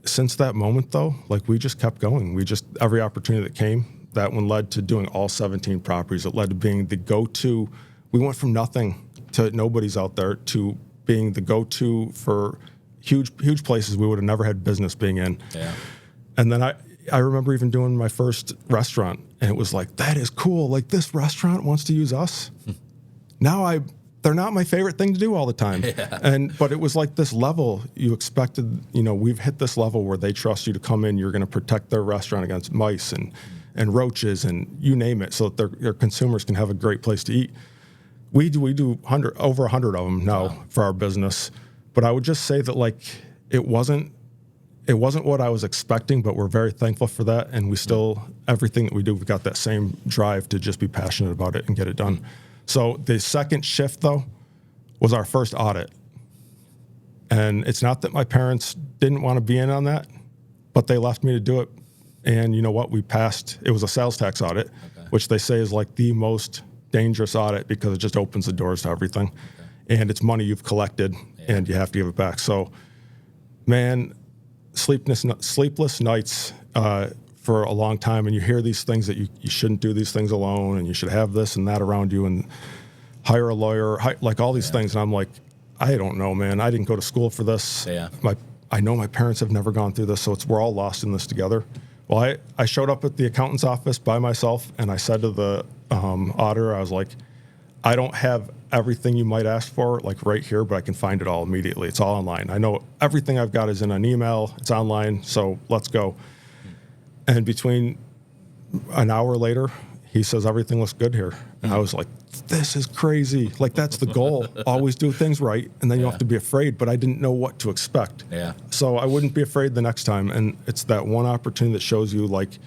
since that moment, though, like, we just kept going. Every opportunity that came, that one led to doing all 17 properties. It led to being the go-to. We went from nothing to nobody's out there to being the go-to for huge places we would have never had business being in. And then I remember even doing my first restaurant, and it was like, that is cool. Like, this restaurant wants to use us. Now they're not my favorite thing to do all the time. But it was like this level you expected, we've hit this level where they trust you to come in. You're going to protect their restaurant against mice and roaches and you name it, so that their consumers can have a great place to eat. We do over 100 of them now for our business. But I would just say that, like, it wasn't what I was expecting, but we're very thankful for that. And we still, everything that we do, we've got that same drive to just be passionate about it and get it done. So the second shift, though, was our first audit. And it's not that my parents didn't want to be in on that, but they left me to do it. And you know what? We passed. It was a sales tax audit, which they say is like the most dangerous audit because it just opens the doors to everything. And it's money you've collected and you have to give it back. So, man, sleepless nights for a long time, and you hear these things that you shouldn't do these things alone, and you should have this and that around you, and hire a lawyer, like all these things. And I'm like, I don't know, man. I didn't go to school for this. I know my parents have never gone through this, so we're all lost in this together. Well, I showed up at the accountant's office by myself, and I said to the auditor, I was like, I don't have everything you might ask for, like, right here, but I can find it all immediately. It's all online. I know everything I've got is in an email. It's online, so let's go. And between an hour later, he says, everything looks good here. And I was like, this is crazy. Like, that's the goal. Always do things right, and then you don't have to be afraid. But I didn't know what to expect. So I wouldn't be afraid the next time. And it's that one opportunity that shows you, like,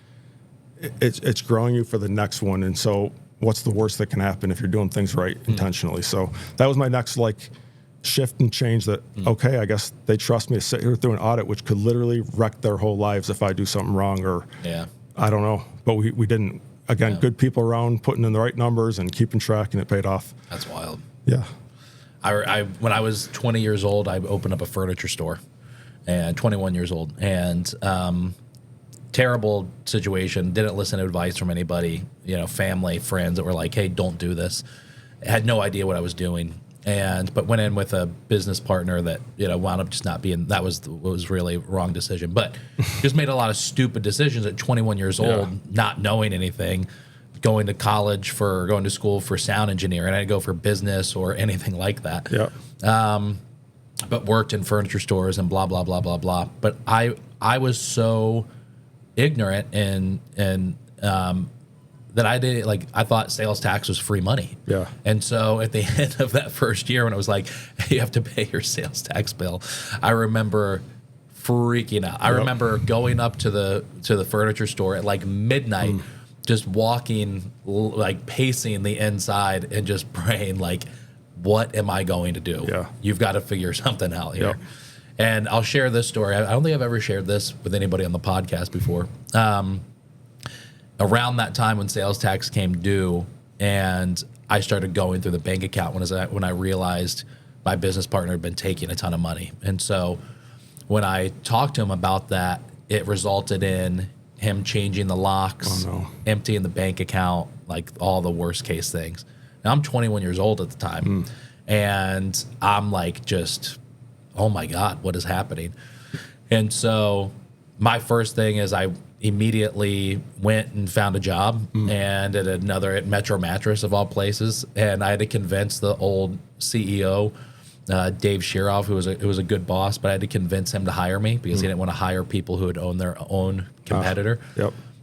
it's growing you for the next one. And so what's the worst that can happen if you're doing things right intentionally? So that was my next shift and change that, okay, I guess they trust me to sit here through an audit, which could literally wreck their whole lives if I do something wrong, or I don't know. But we didn't. Again, good people around, putting in the right numbers and keeping track, and it paid off. That's wild. Yeah. I when I was 20 years old, I opened up a furniture store, and 21 years old, and terrible situation. Didn't listen to advice from anybody, family, friends that were like, "Hey, don't do this." I had no idea what I was doing, but went in with a business partner that wound up just not being. That was really a wrong decision, but just made a lot of stupid decisions at 21 years old, not knowing anything. Going to school for sound engineering. I didn't go for business or anything like that. Yeah. But worked in furniture stores and blah, blah, blah, blah, blah. But I was so ignorant and that I thought sales tax was free money. Yeah. And so at the end of that first year when it was like, hey, you have to pay your sales tax bill, I remember freaking out. I remember going up to the furniture store at midnight, just walking, pacing the inside and just praying, what am I going to do? Yeah. You've got to figure something out here. Yep. And I'll share this story. I don't think I've ever shared this with anybody on the podcast before. Around that time when sales tax came due and I started going through the bank account when I realized my business partner had been taking a ton of money. And so when I talked to him about that, it resulted in him changing the locks, emptying the bank account, all the worst case things. Now I'm 21 years old at the time, and I'm just, oh my God, what is happening? And so my first thing is I immediately went and found a job and at Metro Mattress of all places, and I had to convince the old CEO, Dave Shiroff, who was a good boss, but I had to convince him to hire me because he didn't want to hire people who had owned their own competitor.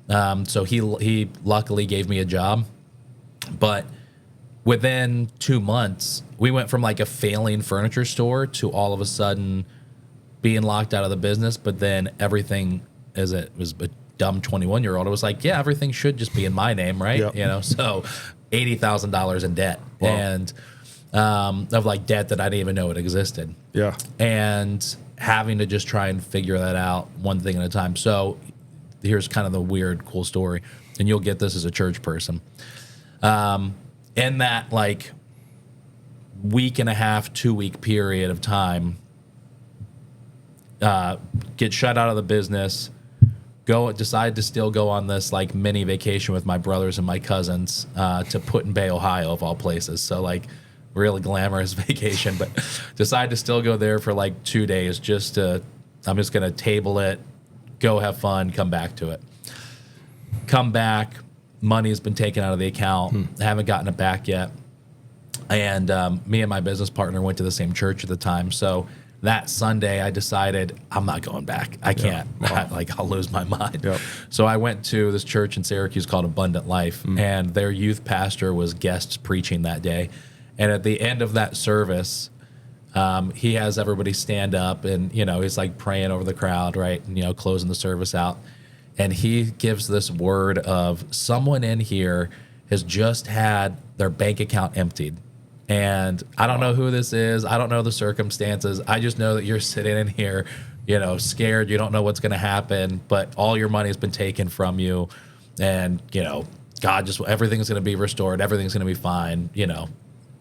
So he luckily gave me a job, but within 2 months, we went from a failing furniture store to all of a sudden being locked out of the business. But then everything, as it was a dumb 21-year-old, it was everything should just be in my name, right? So $80,000 in debt. Wow. And of debt that I didn't even know it existed. Yeah. And having to just try and figure that out one thing at a time. So here's kind of the weird, cool story, and you'll get this as a church person. In that week and a half, 2 week period of time, get shut out of the business, decide to still go on this mini vacation with my brothers and my cousins to Put-in-Bay, Ohio, of all places. So really glamorous vacation, but decide to still go there for 2 days I'm just going to table it, go have fun, come back to it. Come back, money's been taken out of the account. I haven't gotten it back yet. And me and my business partner went to the same church at the time. So that Sunday I decided I'm not going back. I can't. Wow. I'll lose my mind. Yep. So I went to this church in Syracuse called Abundant Life, and their youth pastor was guest preaching that day. And at the end of that service, he has everybody stand up, and he's praying over the crowd, right, and closing the service out. And he gives this word of someone in here has just had their bank account emptied. And I don't know who this is. I don't know the circumstances. I just know that you're sitting in here, scared. You don't know what's going to happen, but all your money has been taken from you. And, God, everything's going to be restored. Everything's going to be fine,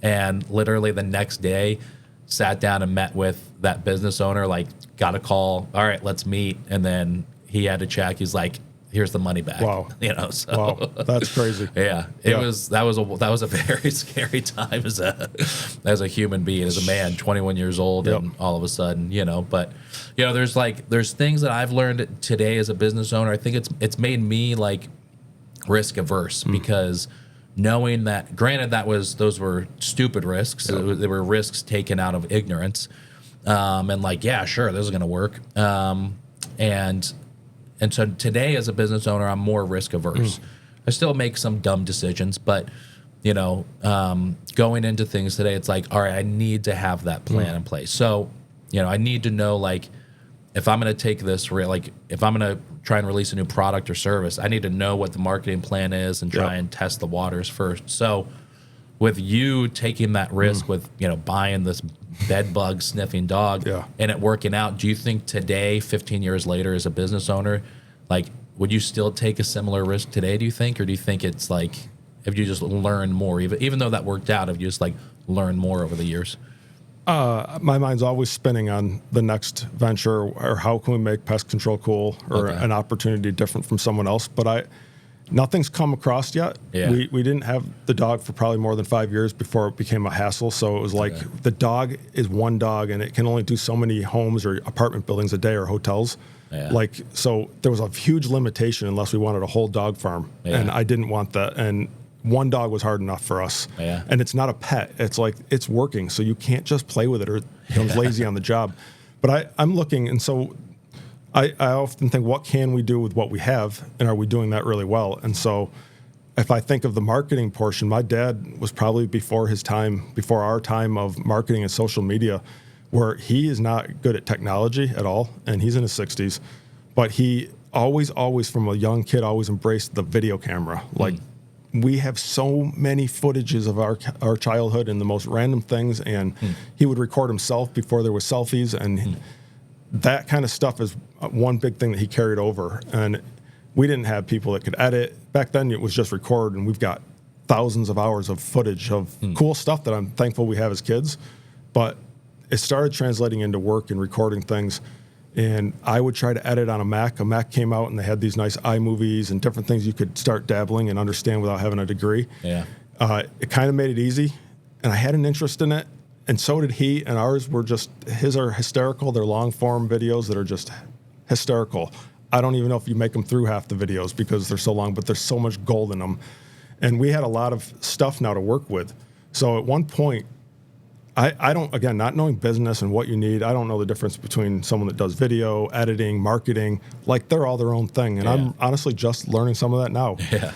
And literally the next day, sat down and met with that business owner, got a call. All right, let's meet. And then he had to check. He's like, here's the money back. Wow. So wow, that's crazy. Yeah, that was a very scary time as a human being, as a man, 21 years old, and all of a sudden, but there's things that I've learned today as a business owner. I think it's made me risk averse because knowing that, granted, those were stupid risks. They were risks taken out of ignorance, and yeah, sure, this is going to work, and so today, as a business owner, I'm more risk averse. I still make some dumb decisions, but going into things today, it's all right, I need to have that plan in place. So I need to know if I'm going to take this, if I'm going to try and release a new product or service, I need to know what the marketing plan is and try and test the waters first. So with you taking that risk with, buying this bed bug sniffing dog and it working out, do you think today, 15 years later, as a business owner, like, would you still take a similar risk today, do you think? Or do you think it's like, have you just learned more, even though that worked out, have you just like learned more over the years? My mind's always spinning on the next venture, or how can we make pest control cool, or an opportunity different from someone else. But nothing's come across yet. Yeah. We didn't have the dog for probably more than 5 years before it became a hassle. So it was like the dog is one dog, and it can only do so many homes or apartment buildings a day, or hotels. Yeah. Like, so there was a huge limitation unless we wanted a whole dog farm, and I didn't want that. And one dog was hard enough for us. Yeah. And it's not a pet. It's like, it's working. So you can't just play with it, or it becomes lazy on the job. But I'm looking, and so I often think, what can we do with what we have, and are we doing that really well? And so if I think of the marketing portion, my dad was probably before our time of marketing and social media, where he is not good at technology at all, and he's in his 60s, but he always from a young kid always embraced the video camera. Like, we have so many footages of our childhood and the most random things, and he would record himself before there was selfies, and that kind of stuff is one big thing that he carried over. And we didn't have people that could edit. Back then it was just record, and we've got thousands of hours of footage of cool stuff that I'm thankful we have as kids. But it started translating into work and recording things. And I would try to edit on a Mac. A Mac came out, and they had these nice iMovies and different things you could start dabbling and understand without having a degree. Yeah. It kind of made it easy, and I had an interest in it, and so did he. And ours were his are hysterical. They're long form videos that are just hysterical. I don't even know if you make them through half the videos because they're so long, but there's so much gold in them. And we had a lot of stuff now to work with. So at one point, I don't, again, not knowing business and what you need, I don't know the difference between someone that does video, editing, marketing. Like, they're all their own thing. And I'm honestly just learning some of that now. Yeah.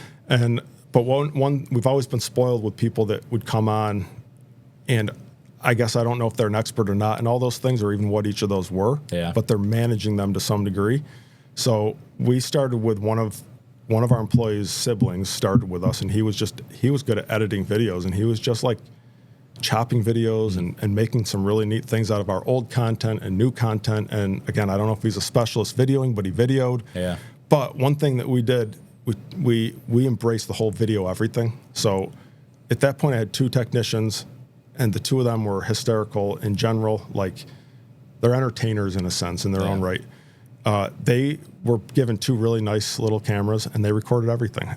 But we've always been spoiled with people that would come on, and I guess I don't know if they're an expert or not, and all those things, or even what each of those were. Yeah. But they're managing them to some degree. So we started with one of our employees' siblings started with us, and he was good at editing videos, and he was just like chopping videos and making some really neat things out of our old content and new content. And again, I don't know if he's a specialist videoing, but he videoed. Yeah. But one thing that we did, we embraced the whole video everything. So at that point, I had 2 technicians, and the 2 of them were hysterical in general. Like, they're entertainers in a sense in their own right. They were given 2 really nice little cameras, and they recorded everything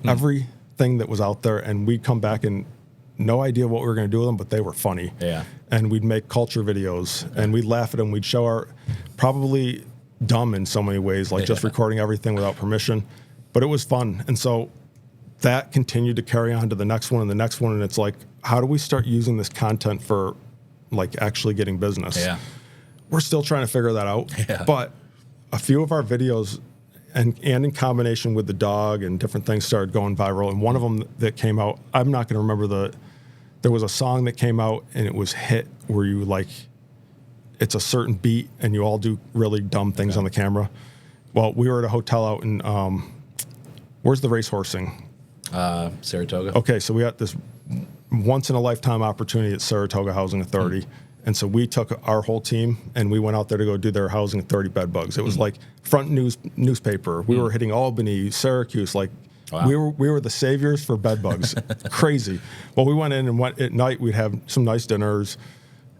that was out there. And we'd come back and no idea what we were going to do with them, but they were funny. Yeah. And we'd make culture videos, and we'd laugh at them. We'd show our, probably dumb in so many ways, like just recording everything without permission, but it was fun. And so that continued to carry on to the next one and the next one. And it's like, how do we start using this content for like actually getting business? Yeah. We're still trying to figure that out. Yeah. But a few of our videos, and in combination with the dog and different things, started going viral. And one of them that came out, I'm not going to remember there was a song that came out, and it was hit, where you like, it's a certain beat and you all do really dumb things on the camera. Well, we were at a hotel out in, where's the racehorsing? Saratoga. Okay, so we got this once in a lifetime opportunity at Saratoga Housing Authority. And so we took our whole team, and we went out there to go do their housing authority bed bugs. It was like front newspaper. We were hitting Albany, Syracuse, like we were the saviors for bed bugs. Crazy. Well, we went in, and at night we'd have some nice dinners,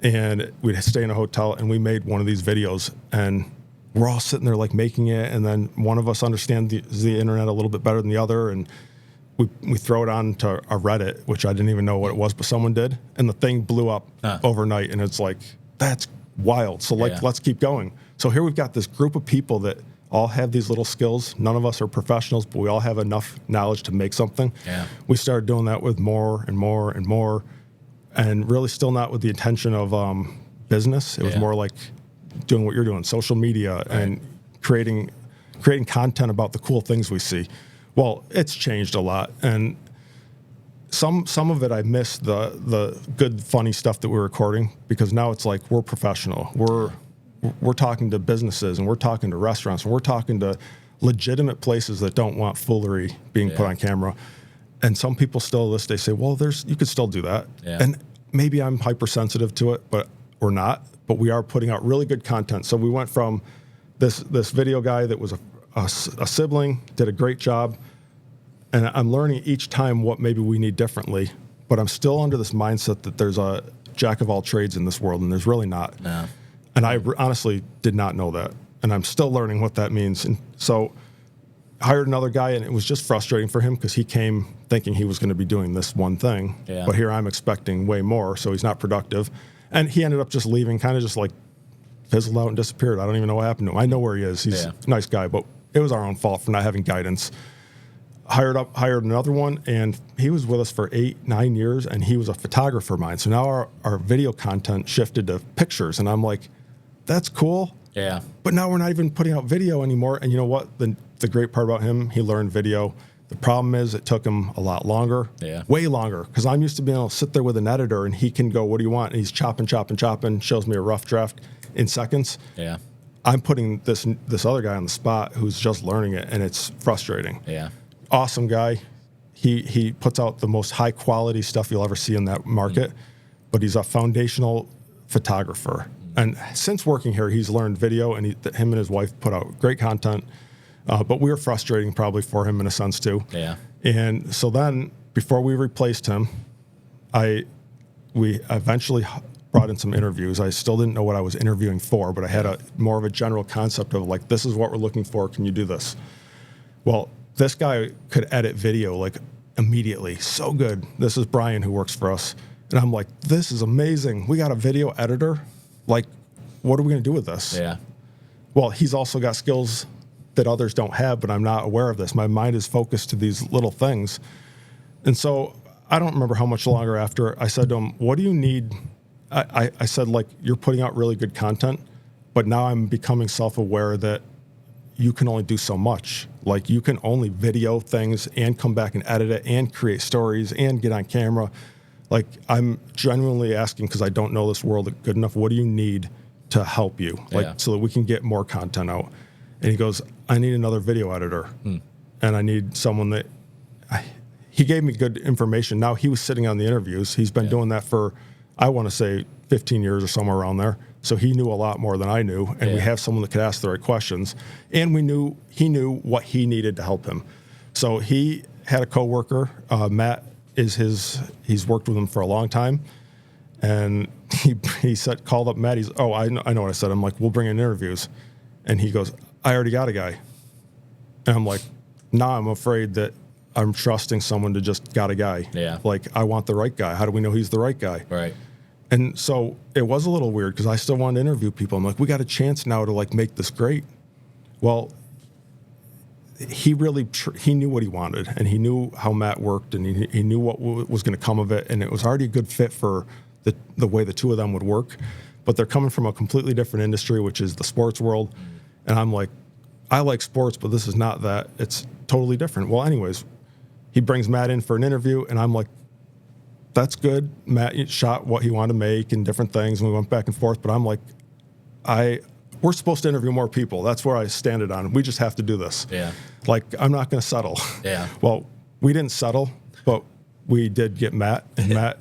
and we'd stay in a hotel, and we made one of these videos, and we're all sitting there like making it, and then one of us understands the internet a little bit better than the other, and we throw it on to a Reddit, which I didn't even know what it was, but someone did, and the thing blew up overnight, and it's like, that's wild. So let's keep going. So here we've got this group of people that all have these little skills. None of us are professionals, but we all have enough knowledge to make something. Yeah. We started doing that with more and more and more, and really still not with the intention of business. It was more like doing what you're doing, social media, and creating content about the cool things we see. Well, it's changed a lot, and some of it I miss the good, funny stuff that we're recording, because now it's like we're professional. We're talking to businesses, and we're talking to restaurants, and we're talking to legitimate places that don't want foolery being put on camera. And some people still to this day say, well, you could still do that. Yeah. And maybe I'm hypersensitive to it, but we're not. But we are putting out really good content. So we went from this video guy that was a sibling, did a great job. And I'm learning each time what maybe we need differently. But I'm still under this mindset that there's a jack of all trades in this world, and there's really not. No. And I honestly did not know that. And I'm still learning what that means. And so I hired another guy, and it was just frustrating for him because he came thinking he was going to be doing this one thing. Yeah. But here I'm expecting way more, so he's not productive. And he ended up just leaving, kind of just like fizzled out and disappeared. I don't even know what happened to him. I know where he is. He's a nice guy, but it was our own fault for not having guidance. Hired another one, and he was with us for 8-9 years, and he was a photographer of mine. So now our video content shifted to pictures, and I'm like, that's cool. Yeah. But now we're not even putting out video anymore. And you know what? The great part about him, he learned video. The problem is it took him a lot longer, way longer, because I'm used to being able to sit there with an editor, and he can go, what do you want? And he's chopping, shows me a rough draft in seconds. Yeah. I'm putting this other guy on the spot who's just learning it, and it's frustrating. Yeah. Awesome guy. He puts out the most high quality stuff you'll ever see in that market, but he's a foundational photographer. And since working here, he's learned video, and him and his wife put out great content. But we were frustrating probably for him in a sense too. Yeah. And so then before we replaced him, we eventually brought in some interviews. I still didn't know what I was interviewing for, but I had more of a general concept of like, this is what we're looking for. Can you do this? Well, this guy could edit video like immediately. So good. This is Brian who works for us. And I'm like, this is amazing. We got a video editor. Like, what are we going to do with this? Yeah. Well, he's also got skills that others don't have, but I'm not aware of this. My mind is focused to these little things. And so I don't remember how much longer after I said to him, what do you need? I said, like, you're putting out really good content, but now I'm becoming self-aware that you can only do so much. Like, you can only video things and come back and edit it and create stories and get on camera. Like, I'm genuinely asking, because I don't know this world good enough, what do you need to help you? Like, so that we can get more content out. And he goes, I need another video editor. And I need someone that, he gave me good information. Now he was sitting on the interviews. He's been doing that for, I want to say 15 years or somewhere around there. So he knew a lot more than I knew. And we have someone that could ask the right questions. And he knew what he needed to help him. So he had a coworker, Matt he's worked with him for a long time. And he called up Matt. I know what I said. I'm like, we'll bring in interviews. And he goes, I already got a guy. And I'm like, nah, I'm afraid that I'm trusting someone to just got a guy. Yeah. Like, I want the right guy. How do we know he's the right guy? Right. And so it was a little weird because I still wanted to interview people. I'm like, we got a chance now to like make this great. Well, he really he knew what he wanted, and he knew how Matt worked, and he knew what was going to come of it, and it was already a good fit for the way the two of them would work. But they're coming from a completely different industry, which is the sports world. And I'm like, I like sports, but this is not that. It's totally different. Well, anyways, he brings Matt in for an interview, and I'm like, that's good. Matt shot what he wanted to make and different things, and we went back and forth. But I'm like, we're supposed to interview more people. That's where I stand it on. We just have to do this. Yeah. Like, I'm not going to settle. Yeah. Well, we didn't settle, but we did get Matt, and Matt,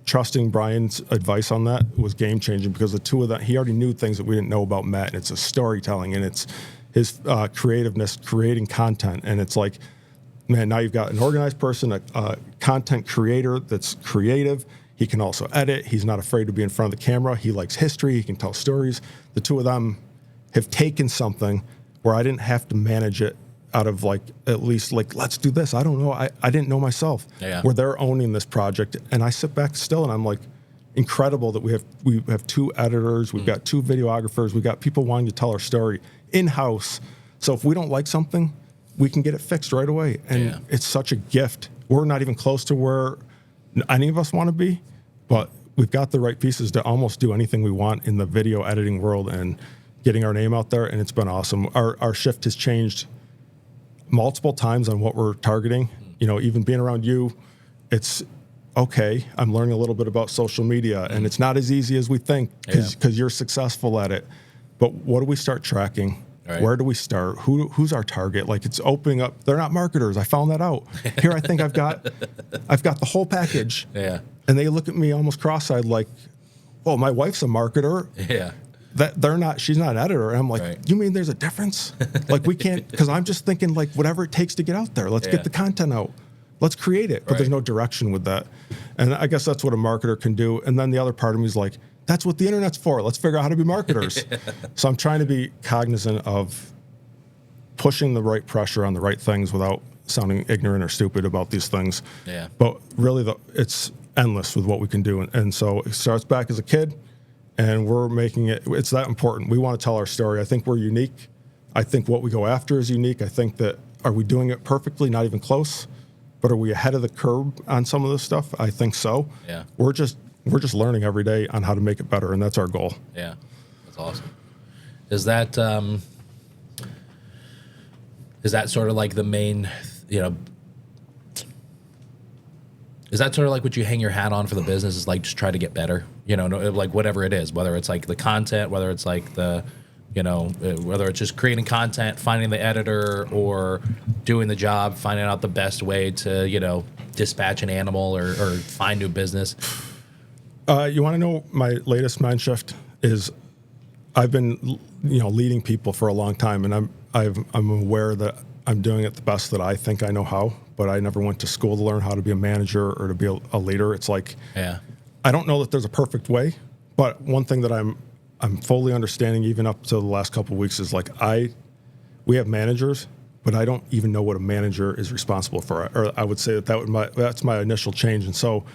trusting Brian's advice on that was game changing, because the two of them, he already knew things that we didn't know about Matt. And it's a storytelling, and it's his creativeness, creating content. And it's like, man, now you've got an organized person, a content creator that's creative. He can also edit. He's not afraid to be in front of the camera. He likes history. He can tell stories. The two of them have taken something where I didn't have to manage it out of like, at least like, let's do this. I don't know. I didn't know myself. Yeah. Where they're owning this project. And I sit back still and I'm like, incredible that we have two editors. We've got two videographers. We've got people wanting to tell our story in-house. So if we don't like something, we can get it fixed right away. And it's such a gift. We're not even close to where any of us want to be, but we've got the right pieces to almost do anything we want in the video editing world and getting our name out there. And it's been awesome. Our shift has changed multiple times on what we're targeting. You know, even being around you, it's okay. I'm learning a little bit about social media, and it's not as easy as we think because you're successful at it. But what do we start tracking? Right. Where do we start? Who's our target? Like, it's opening up. They're not marketers. I found that out. Here, I think I've got the whole package. Yeah. And they look at me almost cross-eyed, like, "Well, my wife's a marketer. Yeah. That they're not. She's not an editor." And I'm like, Right. "You mean there's a difference? Like, we can't?" Because I'm just thinking, like, whatever it takes to get out there. Let's Yeah. get the content out. Let's create it. But Right. there's no direction with that. And I guess that's what a marketer can do. And then the other part of me is like, that's what the internet's for. Let's figure out how to be marketers. So I'm trying to be cognizant of pushing the right pressure on the right things without sounding ignorant or stupid about these things. Yeah. But really, it's endless with what we can do. And so it starts back as a kid, and we're making it, it's that important. We want to tell our story. I think we're unique. I think what we go after is unique. I think that, are we doing it perfectly? Not even close. But are we ahead of the curve on some of this stuff? I think so. Yeah. We're just learning every day on how to make it better, and that's our goal. Yeah. That's awesome. Is that sort of like the main, is that sort of like what you hang your hat on for the business, is like just try to get better, like whatever it is, whether it's like the content, whether it's like the, whether it's just creating content, finding the editor, or doing the job, finding out the best way to, dispatch an animal or find new business. You want to know my latest mind shift is, I've been, leading people for a long time, and I'm aware that I'm doing it the best that I think I know how, but I never went to school to learn how to be a manager or to be a leader. It's like, Yeah. I don't know that there's a perfect way, but one thing that I'm fully understanding, even up to the last couple of weeks, is like, we have managers, but I don't even know what a manager is responsible for. Or I would say that's my initial change. And so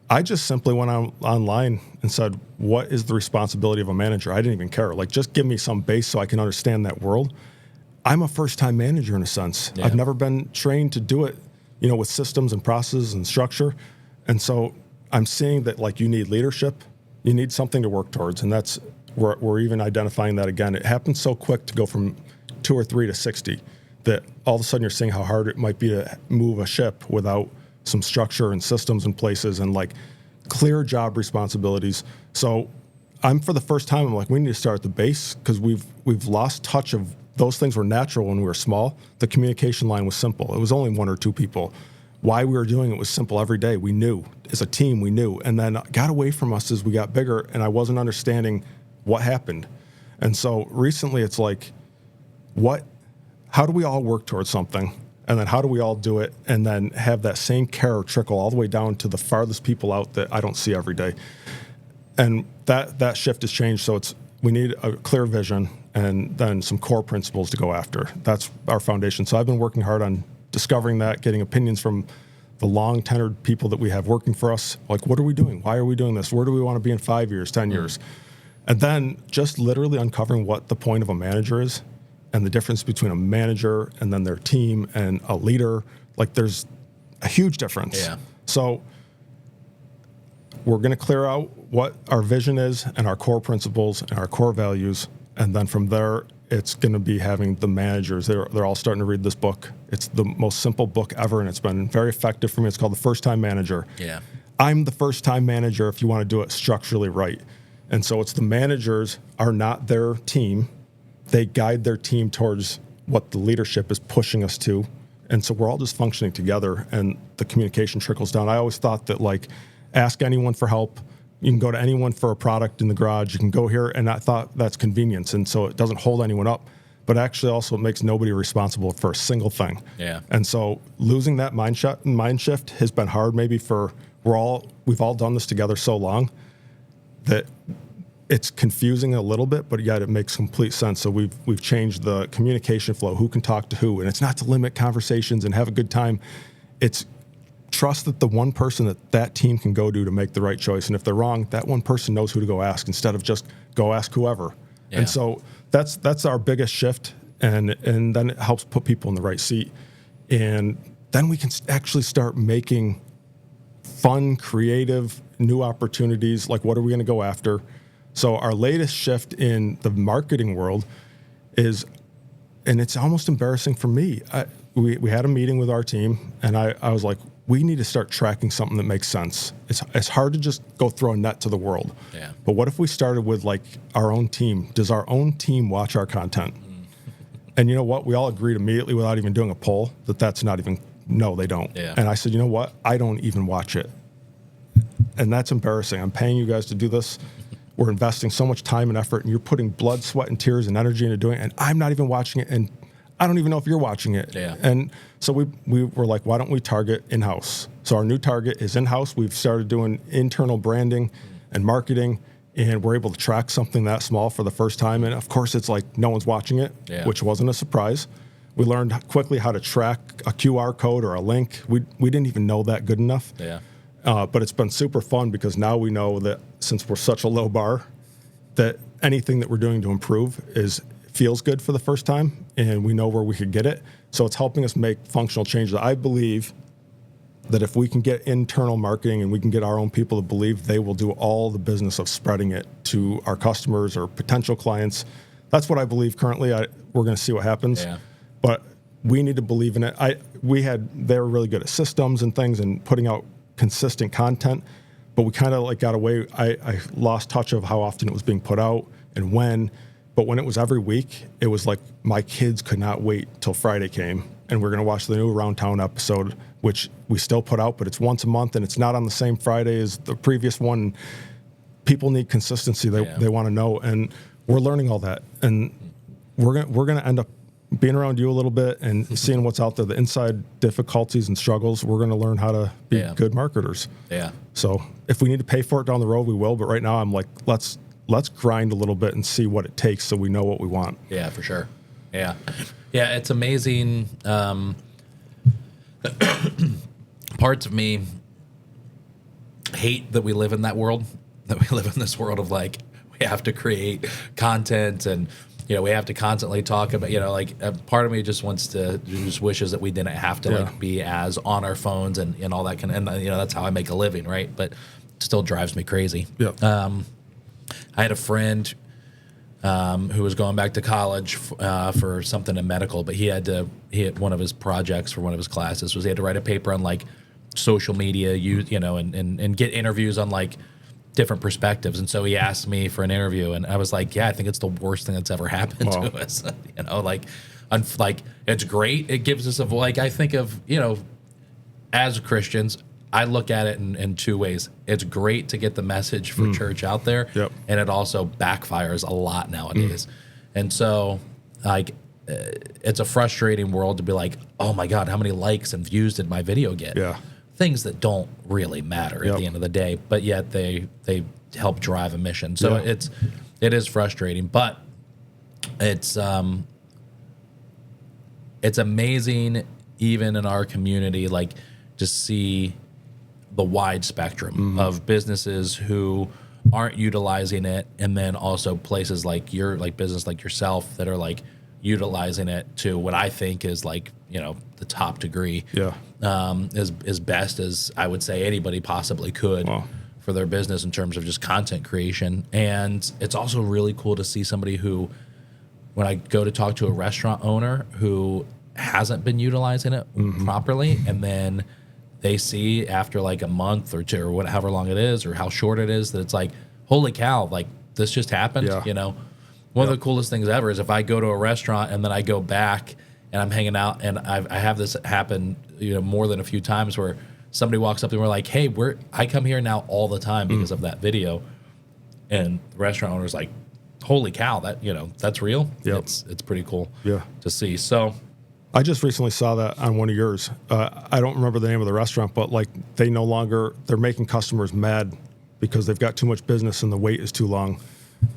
I just simply went online and said, what is the responsibility of a manager? I didn't even care. Like, just give me some base so I can understand that world. I'm a first-time manager in a sense. Yeah. I've never been trained to do it, with systems and processes and structure. And so I'm seeing that, like, you need leadership, you need something to work towards. And that's, we're even identifying that again. It happens so quick to go from 2 or 3 to 60 that all of a sudden you're seeing how hard it might be to move a ship without some structure and systems in places and like clear job responsibilities. So I'm, for the first time, I'm like, we need to start at the base, because we've lost touch of those things. Were natural when we were small. The communication line was simple. It was only 1 or 2 people. Why we were doing it was simple every day. We knew as a team, we knew, and then it got away from us as we got bigger, and I wasn't understanding what happened. And so recently it's like, how do we all work towards something? And then how do we all do it, and then have that same care trickle all the way down to the farthest people out that I don't see every day? And that shift has changed. So we need a clear vision and then some core principles to go after. That's our foundation. So I've been working hard on discovering that, getting opinions from the long-tenured people that we have working for us. Like, what are we doing? Why are we doing this? Where do we want to be in 5 years, 10 years? And then just literally uncovering what the point of a manager is, and the difference between a manager and then their team and a leader. Like, there's a huge difference. Yeah. So we're going to clear out what our vision is and our core principles and our core values. And then from there, it's going to be having the managers. They're all starting to read this book. It's the most simple book ever, and it's been very effective for me. It's called The First Time Manager. Yeah. I'm the first time manager if you want to do it structurally right. And so it's the managers are not their team. They guide their team towards what the leadership is pushing us to. And so we're all just functioning together, and the communication trickles down. I always thought that, like, ask anyone for help. You can go to anyone for a product in the garage. You can go here, and I thought that's convenience. And so it doesn't hold anyone up, but actually also it makes nobody responsible for a single thing. Yeah. And so losing that mind shift has been hard. Maybe we've all done this together so long that it's confusing a little bit, but yet it makes complete sense. So we've changed the communication flow, who can talk to who, and it's not to limit conversations and have a good time. It's trust that the one person that team can go to make the right choice, and if they're wrong, that one person knows who to go ask instead of just go ask whoever. Yeah. And so that's our biggest shift, and then it helps put people in the right seat, and then we can actually start making fun, creative, new opportunities. Like, what are we going to go after? So our latest shift in the marketing world is, and it's almost embarrassing for me. We had a meeting with our team, and I was like, we need to start tracking something that makes sense. It's hard to just go throw a net to the world. Yeah. But what if we started with, like, our own team? Does our own team watch our content? And you know what? We all agreed immediately without even doing a poll that that's not even, no, they don't. Yeah. And I said, you know what? I don't even watch it. And that's embarrassing. I'm paying you guys to do this. We're investing so much time and effort, and you're putting blood, sweat, and tears and energy into doing it, and I'm not even watching it, and I don't even know if you're watching it. Yeah. And so we were like, why don't we target in-house? So our new target is in-house. We've started doing internal branding and marketing, and we're able to track something that small for the first time. And of course, it's like no one's watching it, which wasn't a surprise. We learned quickly how to track a QR code or a link. We didn't even know that good enough. Yeah. But it's been super fun because now we know that since we're such a low bar, that anything that we're doing to improve feels good for the first time, and we know where we could get it. So it's helping us make functional changes. I believe that if we can get internal marketing and we can get our own people to believe, they will do all the business of spreading it to our customers or potential clients. That's what I believe currently. We're going to see what happens. Yeah. But we need to believe in it. They were really good at systems and things and putting out consistent content, but we kind of like got away. I lost touch of how often it was being put out and when. But when it was every week, it was like my kids could not wait till Friday came, and we're going to watch the new Around Town episode, which we still put out, but it's once a month, and it's not on the same Friday as the previous one. People need consistency. They want to know, and we're learning all that, and we're going to end up being around you a little bit and seeing what's out there, the inside difficulties and struggles. We're going to learn how to be good marketers. Yeah. So if we need to pay for it down the road, we will. But right now, I'm like, let's grind a little bit and see what it takes so we know what we want. Yeah, for sure. Yeah. Yeah, it's amazing. Parts of me hate that we live in that world, that we live in this world of like, we have to create content and, you know, we have to constantly talk about, you know, like part of me just wishes that we didn't have to like be as on our phones and all that kind of, and you know, that's how I make a living. Right. But it still drives me crazy. Yeah. I had a friend who was going back to college for something in medical, but he had one of his projects for one of his classes was he had to write a paper on like social media, and get interviews on like different perspectives. And so he asked me for an interview, and I was like, yeah, I think it's the worst thing that's ever happened to us. You know, like it's great. It gives us I think of, you know, as Christians, I look at it in two ways. It's great to get the message for church out there, and it also backfires a lot nowadays. And so, like, it's a frustrating world to be like, oh my God, how many likes and views did my video get? Yeah. Things that don't really matter at the end of the day, but yet they help drive a mission. So it is frustrating, but it's amazing even in our community, like, to see the wide spectrum of businesses who aren't utilizing it, and then also places like business like yourself that are like utilizing it to what I think is like, you know, the top degree. As best as I would say anybody possibly could for their business in terms of just content creation. And it's also really cool to see somebody who, when I go to talk to a restaurant owner who hasn't been utilizing it properly, and then they see after like a month or two or however long it is or how short it is that it's like, holy cow, like this just happened. You know, one of the coolest things ever is if I go to a restaurant and then I go back and I'm hanging out, and I have this happen, you know, more than a few times where somebody walks up and we're like, hey, I come here now all the time because of that video, and the restaurant owner's like, holy cow, that, you know, that's real. It's pretty cool to see. So I just recently saw that on one of yours. I don't remember the name of the restaurant, but like they're making customers mad because they've got too much business and the wait is too long.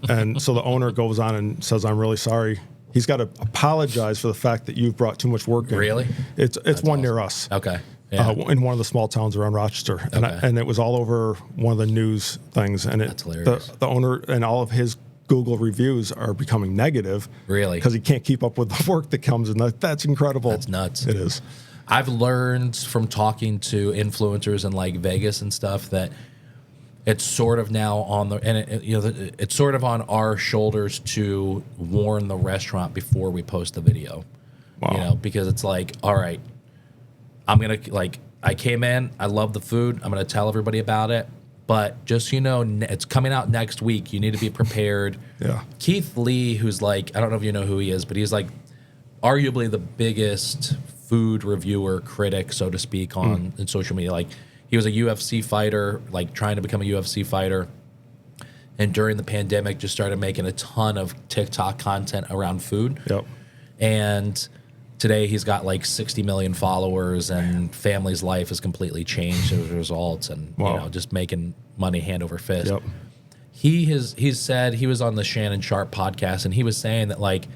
And so the owner goes on and says, I'm really sorry. He's got to apologize for the fact that you've brought too much work in. Really? It's one awesome. Near us. Okay. Yeah. In one of the small towns around Rochester. And it was all over one of the news things. And that's hilarious. The owner and all of his Google reviews are becoming negative. Really? Because he can't keep up with the work that comes in. That's incredible. That's nuts. It is. I've learned from talking to influencers in like Vegas and stuff that it's sort of now on it's sort of on our shoulders to warn the restaurant before we post the video. You know, because it's like, all right, I came in, I love the food, I'm gonna tell everybody about it. But just, you know, it's coming out next week. You need to be prepared. Keith Lee, who's like, I don't know if you know who he is, but he's like arguably the biggest food reviewer critic, so to speak, on in social media. Like, he was a UFC fighter, like trying to become a UFC fighter. And during the pandemic, just started making a ton of TikTok content around food. Yep. And today he's got like 60 million followers, and family's life has completely changed as a result. And Wow. you know, just making money hand over fist. Yep. He's said, he was on the Shannon Sharp podcast, and he was saying that, like,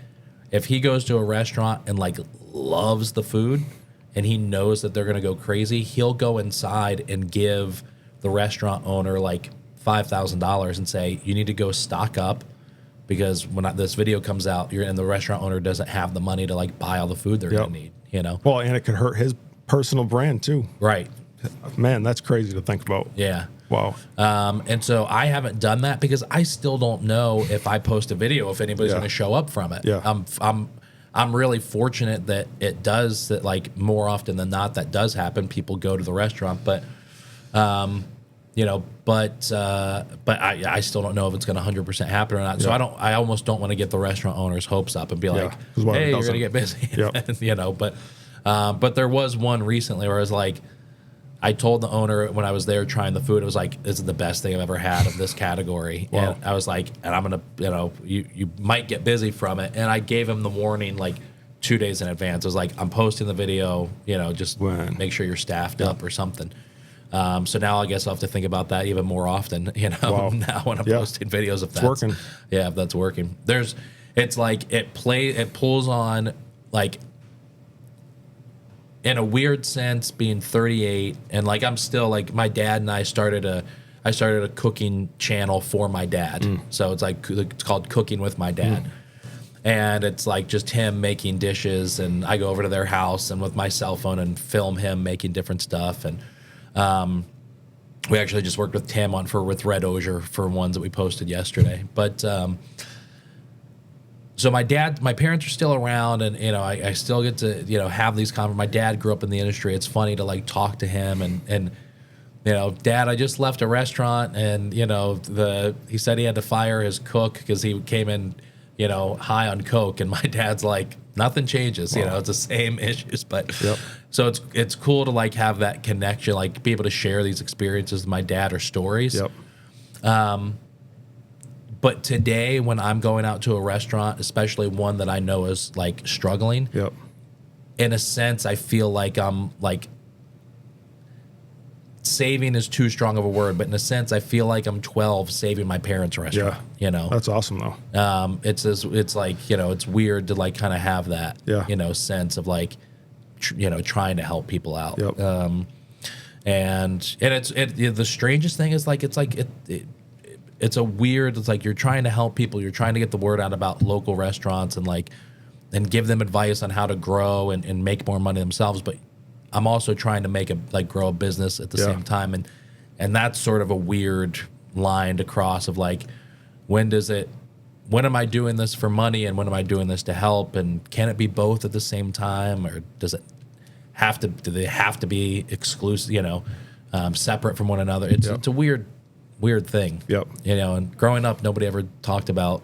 if he goes to a restaurant and like loves the food and he knows that they're going to go crazy, he'll go inside and give the restaurant owner like $5,000 and say, you need to go stock up, because when this video comes out, and the restaurant owner doesn't have the money to like buy all the food they're going to need, you know? Well, and it could hurt his personal brand too. Right. Man, that's crazy to think about. Yeah. Wow. And so I haven't done that because I still don't know if I post a video, if anybody's Yeah. going to show up from it. Yeah. I'm really fortunate that it does, that like more often than not that does happen. People go to the restaurant, but you know, but I still don't know if it's going to 100% happen or not. So Yeah. I almost don't want to get the restaurant owners' hopes up and be like, 'cause what if it hey, you're doesn't? going to get busy, Yep. you know. But there was one recently where I was like, I told the owner when I was there trying the food, it was like, this is the best thing I've ever had of this category. Wow. And I was like, and I'm going to, you know, you might get busy from it. And I gave him the warning like 2 days in advance. I was like, I'm posting the video, you know, just make sure you're staffed up or something. So now I guess I'll have to think about that even more often, you know, Wow. now when I'm Yeah. posting videos, if It's that's working. Yeah, if that's working. It's like it pulls on, like, in a weird sense, being 38, and like I'm still like, my dad and I started a cooking channel for my dad. So it's like, it's called Cooking with My Dad. And it's like just him making dishes, and I go over to their house and with my cell phone and film him making different stuff. And we actually just worked with Tim with Red Osier for ones that we posted yesterday. But so my parents are still around, and you know, I still get to, you know, have these conversations. My dad grew up in the industry. It's funny to like talk to him and you know, Dad, I just left a restaurant, and you know, he said he had to fire his cook because he came in, you know, high on coke, and my dad's like, nothing changes, you know, it's the same issues. But so it's cool to like have that connection, like be able to share these experiences with my dad or stories. But today, when I'm going out to a restaurant, especially one that I know is like struggling, in a sense, I feel like I'm like, saving is too strong of a word, but in a sense, I feel like I'm 12 saving my parents' restaurant. You know, that's awesome though. It's like, you know, it's weird to like kind of have that, you know, sense of like, you know, trying to help people out. And the strangest thing is like, it's a weird, it's like you're trying to help people, you're trying to get the word out about local restaurants and like, and give them advice on how to grow and make more money themselves. But I'm also trying to grow a business at the same time. And that's sort of a weird line to cross of like, when am I doing this for money and when am I doing this to help? And can it be both at the same time, or do they have to be exclusive, you know, separate from one another? It's a weird thing. You know, and growing up, nobody ever talked about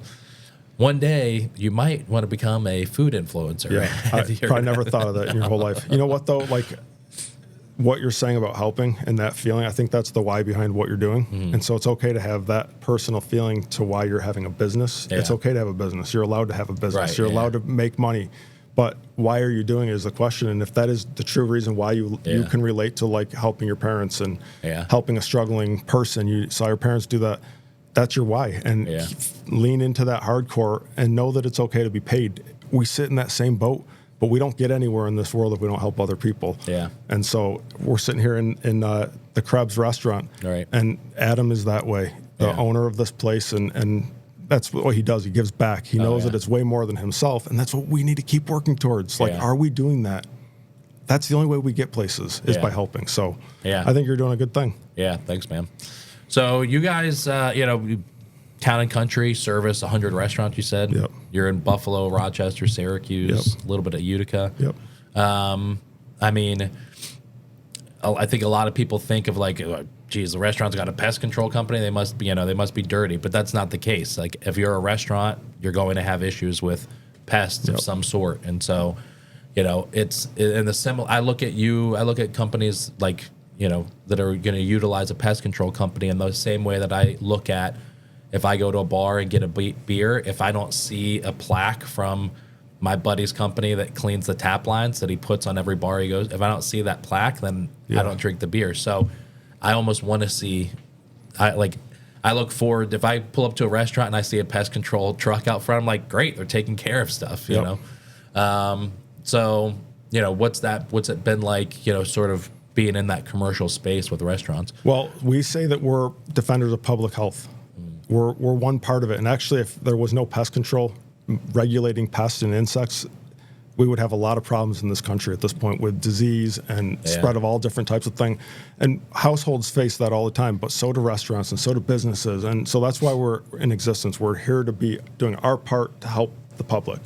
one day you might want to become a food influencer. I probably never thought of that in your whole life. You know what though? Like what you're saying about helping and that feeling, I think that's the why behind what you're doing. And so it's okay to have that personal feeling to why you're having a business. It's okay to have a business. You're allowed to have a business. You're allowed to make money. But why are you doing it is the question. And if that is the true reason why you can relate to like helping your parents and helping a struggling person, you saw your parents do that, that's your why. And lean into that hardcore and know that it's okay to be paid. We sit in that same boat, but we don't get anywhere in this world if we don't help other people. And so we're sitting here in the Krebs restaurant, and Adam is that way, the owner of this place, and that's what he does. He gives back. He knows that it's way more than himself, and that's what we need to keep working towards. Like, are we doing that? That's the only way we get places is by helping. So I think you're doing a good thing. Yeah, thanks, man. So you guys, you know, Town and Country service 100 restaurants, you said? You're in Buffalo, Rochester, Syracuse, a little bit of Utica. I mean, I think a lot of people think of like, geez, the restaurant's got a pest control company. They must be, you know, they must be dirty, but that's not the case. Like if you're a restaurant, you're going to have issues with pests of some sort. And so, it's in the similar. I look at companies like, that are going to utilize a pest control company in the same way that I look at if I go to a bar and get a beer, if I don't see a plaque from my buddy's company that cleans the tap lines that he puts on every bar he goes, if I don't see that plaque, then I don't drink the beer. So I almost want to see, I look forward, if I pull up to a restaurant and I see a pest control truck out front, I'm like, great, they're taking care of stuff, you know? So, what's it been like, sort of being in that commercial space with restaurants? Well, we say that we're defenders of public health. We're one part of it. And actually, if there was no pest control regulating pests and insects, we would have a lot of problems in this country at this point with disease and spread of all different types of things. And households face that all the time, but so do restaurants and so do businesses. And so that's why we're in existence. We're here to be doing our part to help the public.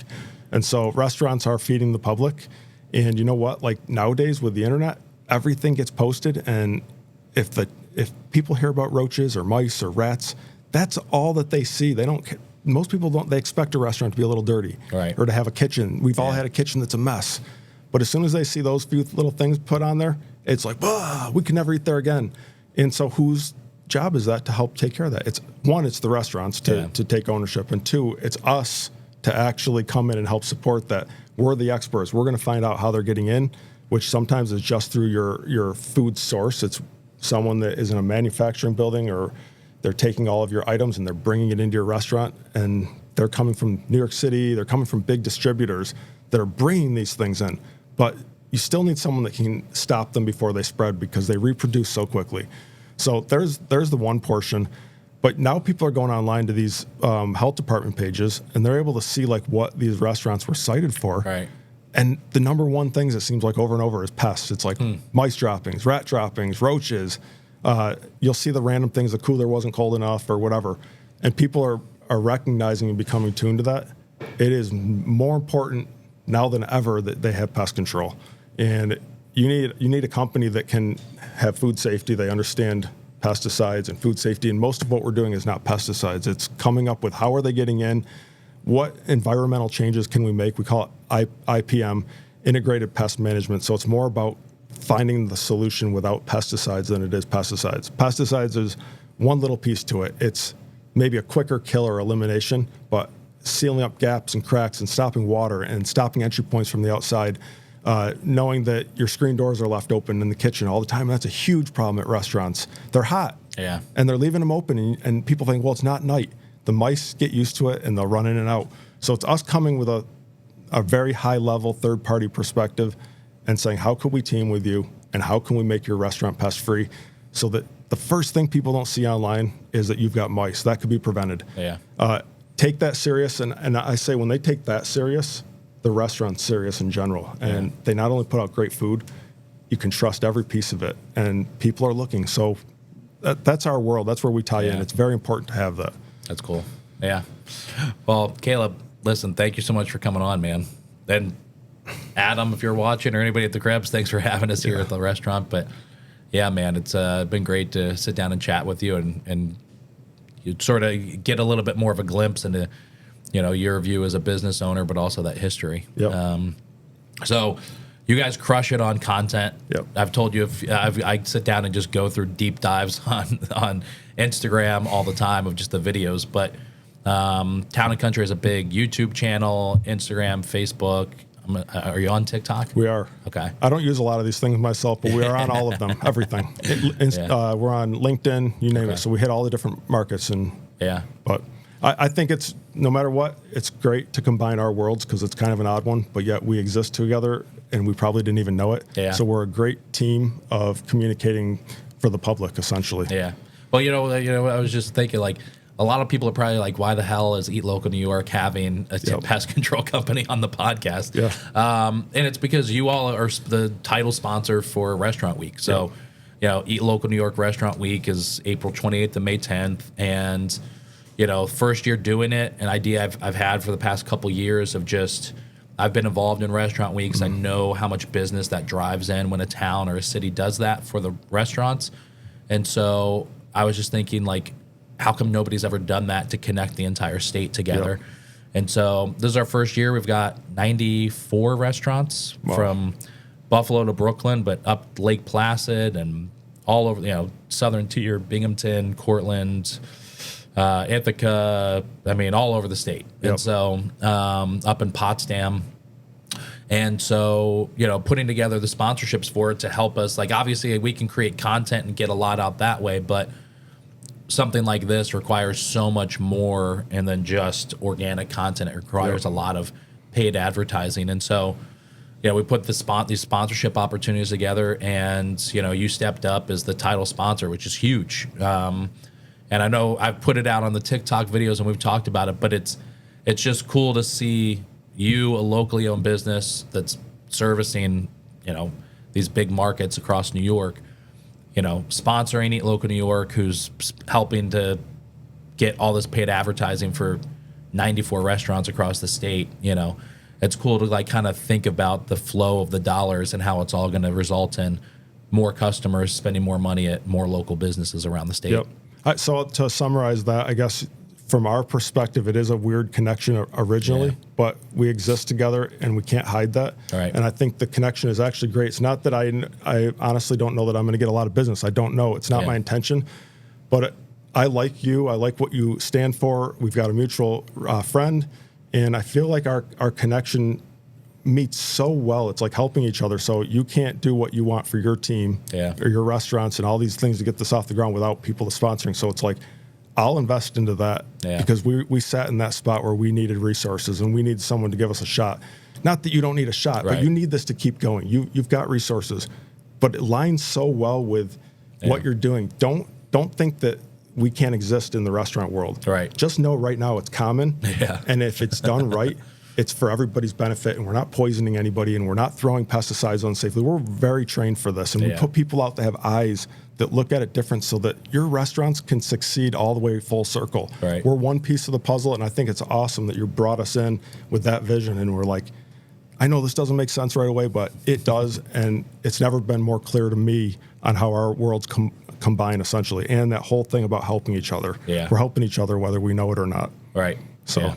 And so restaurants are feeding the public. And you know what? Like nowadays with the internet, everything gets posted. And if people hear about roaches or mice or rats, that's all that they see. Most people don't. They expect a restaurant to be a little dirty, or to have a kitchen. We've all had a kitchen that's a mess, but as soon as they see those few little things put on there, it's like, we can never eat there again. And so, whose job is that to help take care of that? It's the restaurants to take ownership, and two, it's us to actually come in and help support that. We're the experts. We're going to find out how they're getting in, which sometimes is just through your food source. It's someone that is in a manufacturing building, or they're taking all of your items and they're bringing it into your restaurant, and they're coming from New York City. They're coming from big distributors that are bringing these things in. But you still need someone that can stop them before they spread, because they reproduce so quickly. So there's the one portion. But now people are going online to these health department pages, and they're able to see like what these restaurants were cited for. Right. And the number one things it seems like over and over is pests. It's like mice droppings, rat droppings, roaches. You'll see the random things, the cooler wasn't cold enough or whatever. And people are recognizing and becoming tuned to that. It is more important now than ever that they have pest control. And you need a company that can have food safety. They understand pesticides and food safety. And most of what we're doing is not pesticides. It's coming up with how are they getting in, what environmental changes can we make. We call it IPM, integrated pest management. So it's more about finding the solution without pesticides than it is pesticides. Pesticides is one little piece to it. It's maybe a quicker kill or elimination, but sealing up gaps and cracks and stopping water and stopping entry points from the outside, knowing that your screen doors are left open in the kitchen all the time. That's a huge problem at restaurants. They're hot, and they're leaving them open, and people think, well, it's not night. The mice get used to it, and they'll run in and out. So it's us coming with a very high-level third-party perspective and saying, how could we team with you, and how can we make your restaurant pest-free, so that the first thing people don't see online is that you've got mice. That could be prevented. Take that serious, and I say when they take that serious, the restaurant's serious in general. And they not only put out great food, you can trust every piece of it, and people are looking. So that's our world. That's where we tie in. It's very important to have that. That's cool. Yeah. Well, Caleb, listen, thank you so much for coming on, man. And Adam, if you're watching, or anybody at the Krebs, thanks for having us here at the restaurant. But yeah, man, it's been great to sit down and chat with you, and you sort of get a little bit more of a glimpse into, your view as a business owner, but also that history. So you guys crush it on content. I've told you, I sit down and just go through deep dives on Instagram all the time of just the videos. But Town and Country is a big YouTube channel, Instagram, Facebook. Are you on TikTok? We are. Okay. I don't use a lot of these things myself, but we are on all of them, everything. We're on LinkedIn, you name it. So we hit all the different markets. But I think it's, no matter what, it's great to combine our worlds, because it's kind of an odd one, but yet we exist together, and we probably didn't even know it. So we're a great team of communicating for the public, essentially. Well, I was just thinking, like, a lot of people are probably like, why the hell is Eat Local New York having a pest control company on the podcast? And it's because you all are the title sponsor for Restaurant Week. So, Eat Local New York Restaurant Week is April 28th to May 10th. And, first year doing it, an idea I've had for the past couple years of just, I've been involved in Restaurant Weeks. I know how much business that drives in when a town or a city does that for the restaurants. And so I was just thinking, like, how come nobody's ever done that to connect the entire state together? And so this is our first year. We've got 94 restaurants from Buffalo to Brooklyn, but up Lake Placid and all over, southern tier, Binghamton, Cortland, Ithaca, all over the state. Yep. And so up in Potsdam. And so, putting together the sponsorships for it to help us, like obviously we can create content and get a lot out that way, but something like this requires so much more than just organic content. It requires a lot of paid advertising. And so, we put these sponsorship opportunities together, and, you stepped up as the title sponsor, which is huge. And I know I've put it out on the TikTok videos and we've talked about it, but it's just cool to see you, a locally owned business that's servicing, these big markets across New York, sponsoring Eat Local New York, who's helping to get all this paid advertising for 94 restaurants across the state. It's cool to kind of think about the flow of the dollars and how it's all going to result in more customers spending more money at more local businesses around the state. Yep. So to summarize that, I guess from our perspective, it is a weird connection originally, but we exist together and we can't hide that. Right. And I think the connection is actually great. It's not that I honestly don't know that I'm going to get a lot of business. I don't know. It's not my intention, but I like you. I like what you stand for. We've got a mutual friend, and I feel like our connection meets so well. It's like helping each other. So you can't do what you want for your team or your restaurants and all these things to get this off the ground without people sponsoring. So it's like, I'll invest into that because we sat in that spot where we needed resources and we need someone to give us a shot. Not that you don't need a shot, but you need this to keep going. You've got resources, but it lines so well with what you're doing. Don't think that we can't exist in the restaurant world. Right. Just know right now it's common. Yeah. And if it's done right, it's for everybody's benefit, and we're not poisoning anybody, and we're not throwing pesticides unsafely. We're very trained for this, and we put people out that have eyes that look at it different so that your restaurants can succeed all the way full circle. Right. We're one piece of the puzzle, and I think it's awesome that you brought us in with that vision, and we're like, I know this doesn't make sense right away, but it does, and it's never been more clear to me on how our worlds combine, essentially, and that whole thing about helping each other. Yeah. We're helping each other whether we know it or not. Right. So.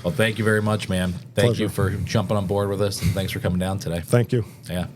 Well, thank you very much, man. Thank you for jumping on board with us, and thanks for coming down today. Thank you. Yeah.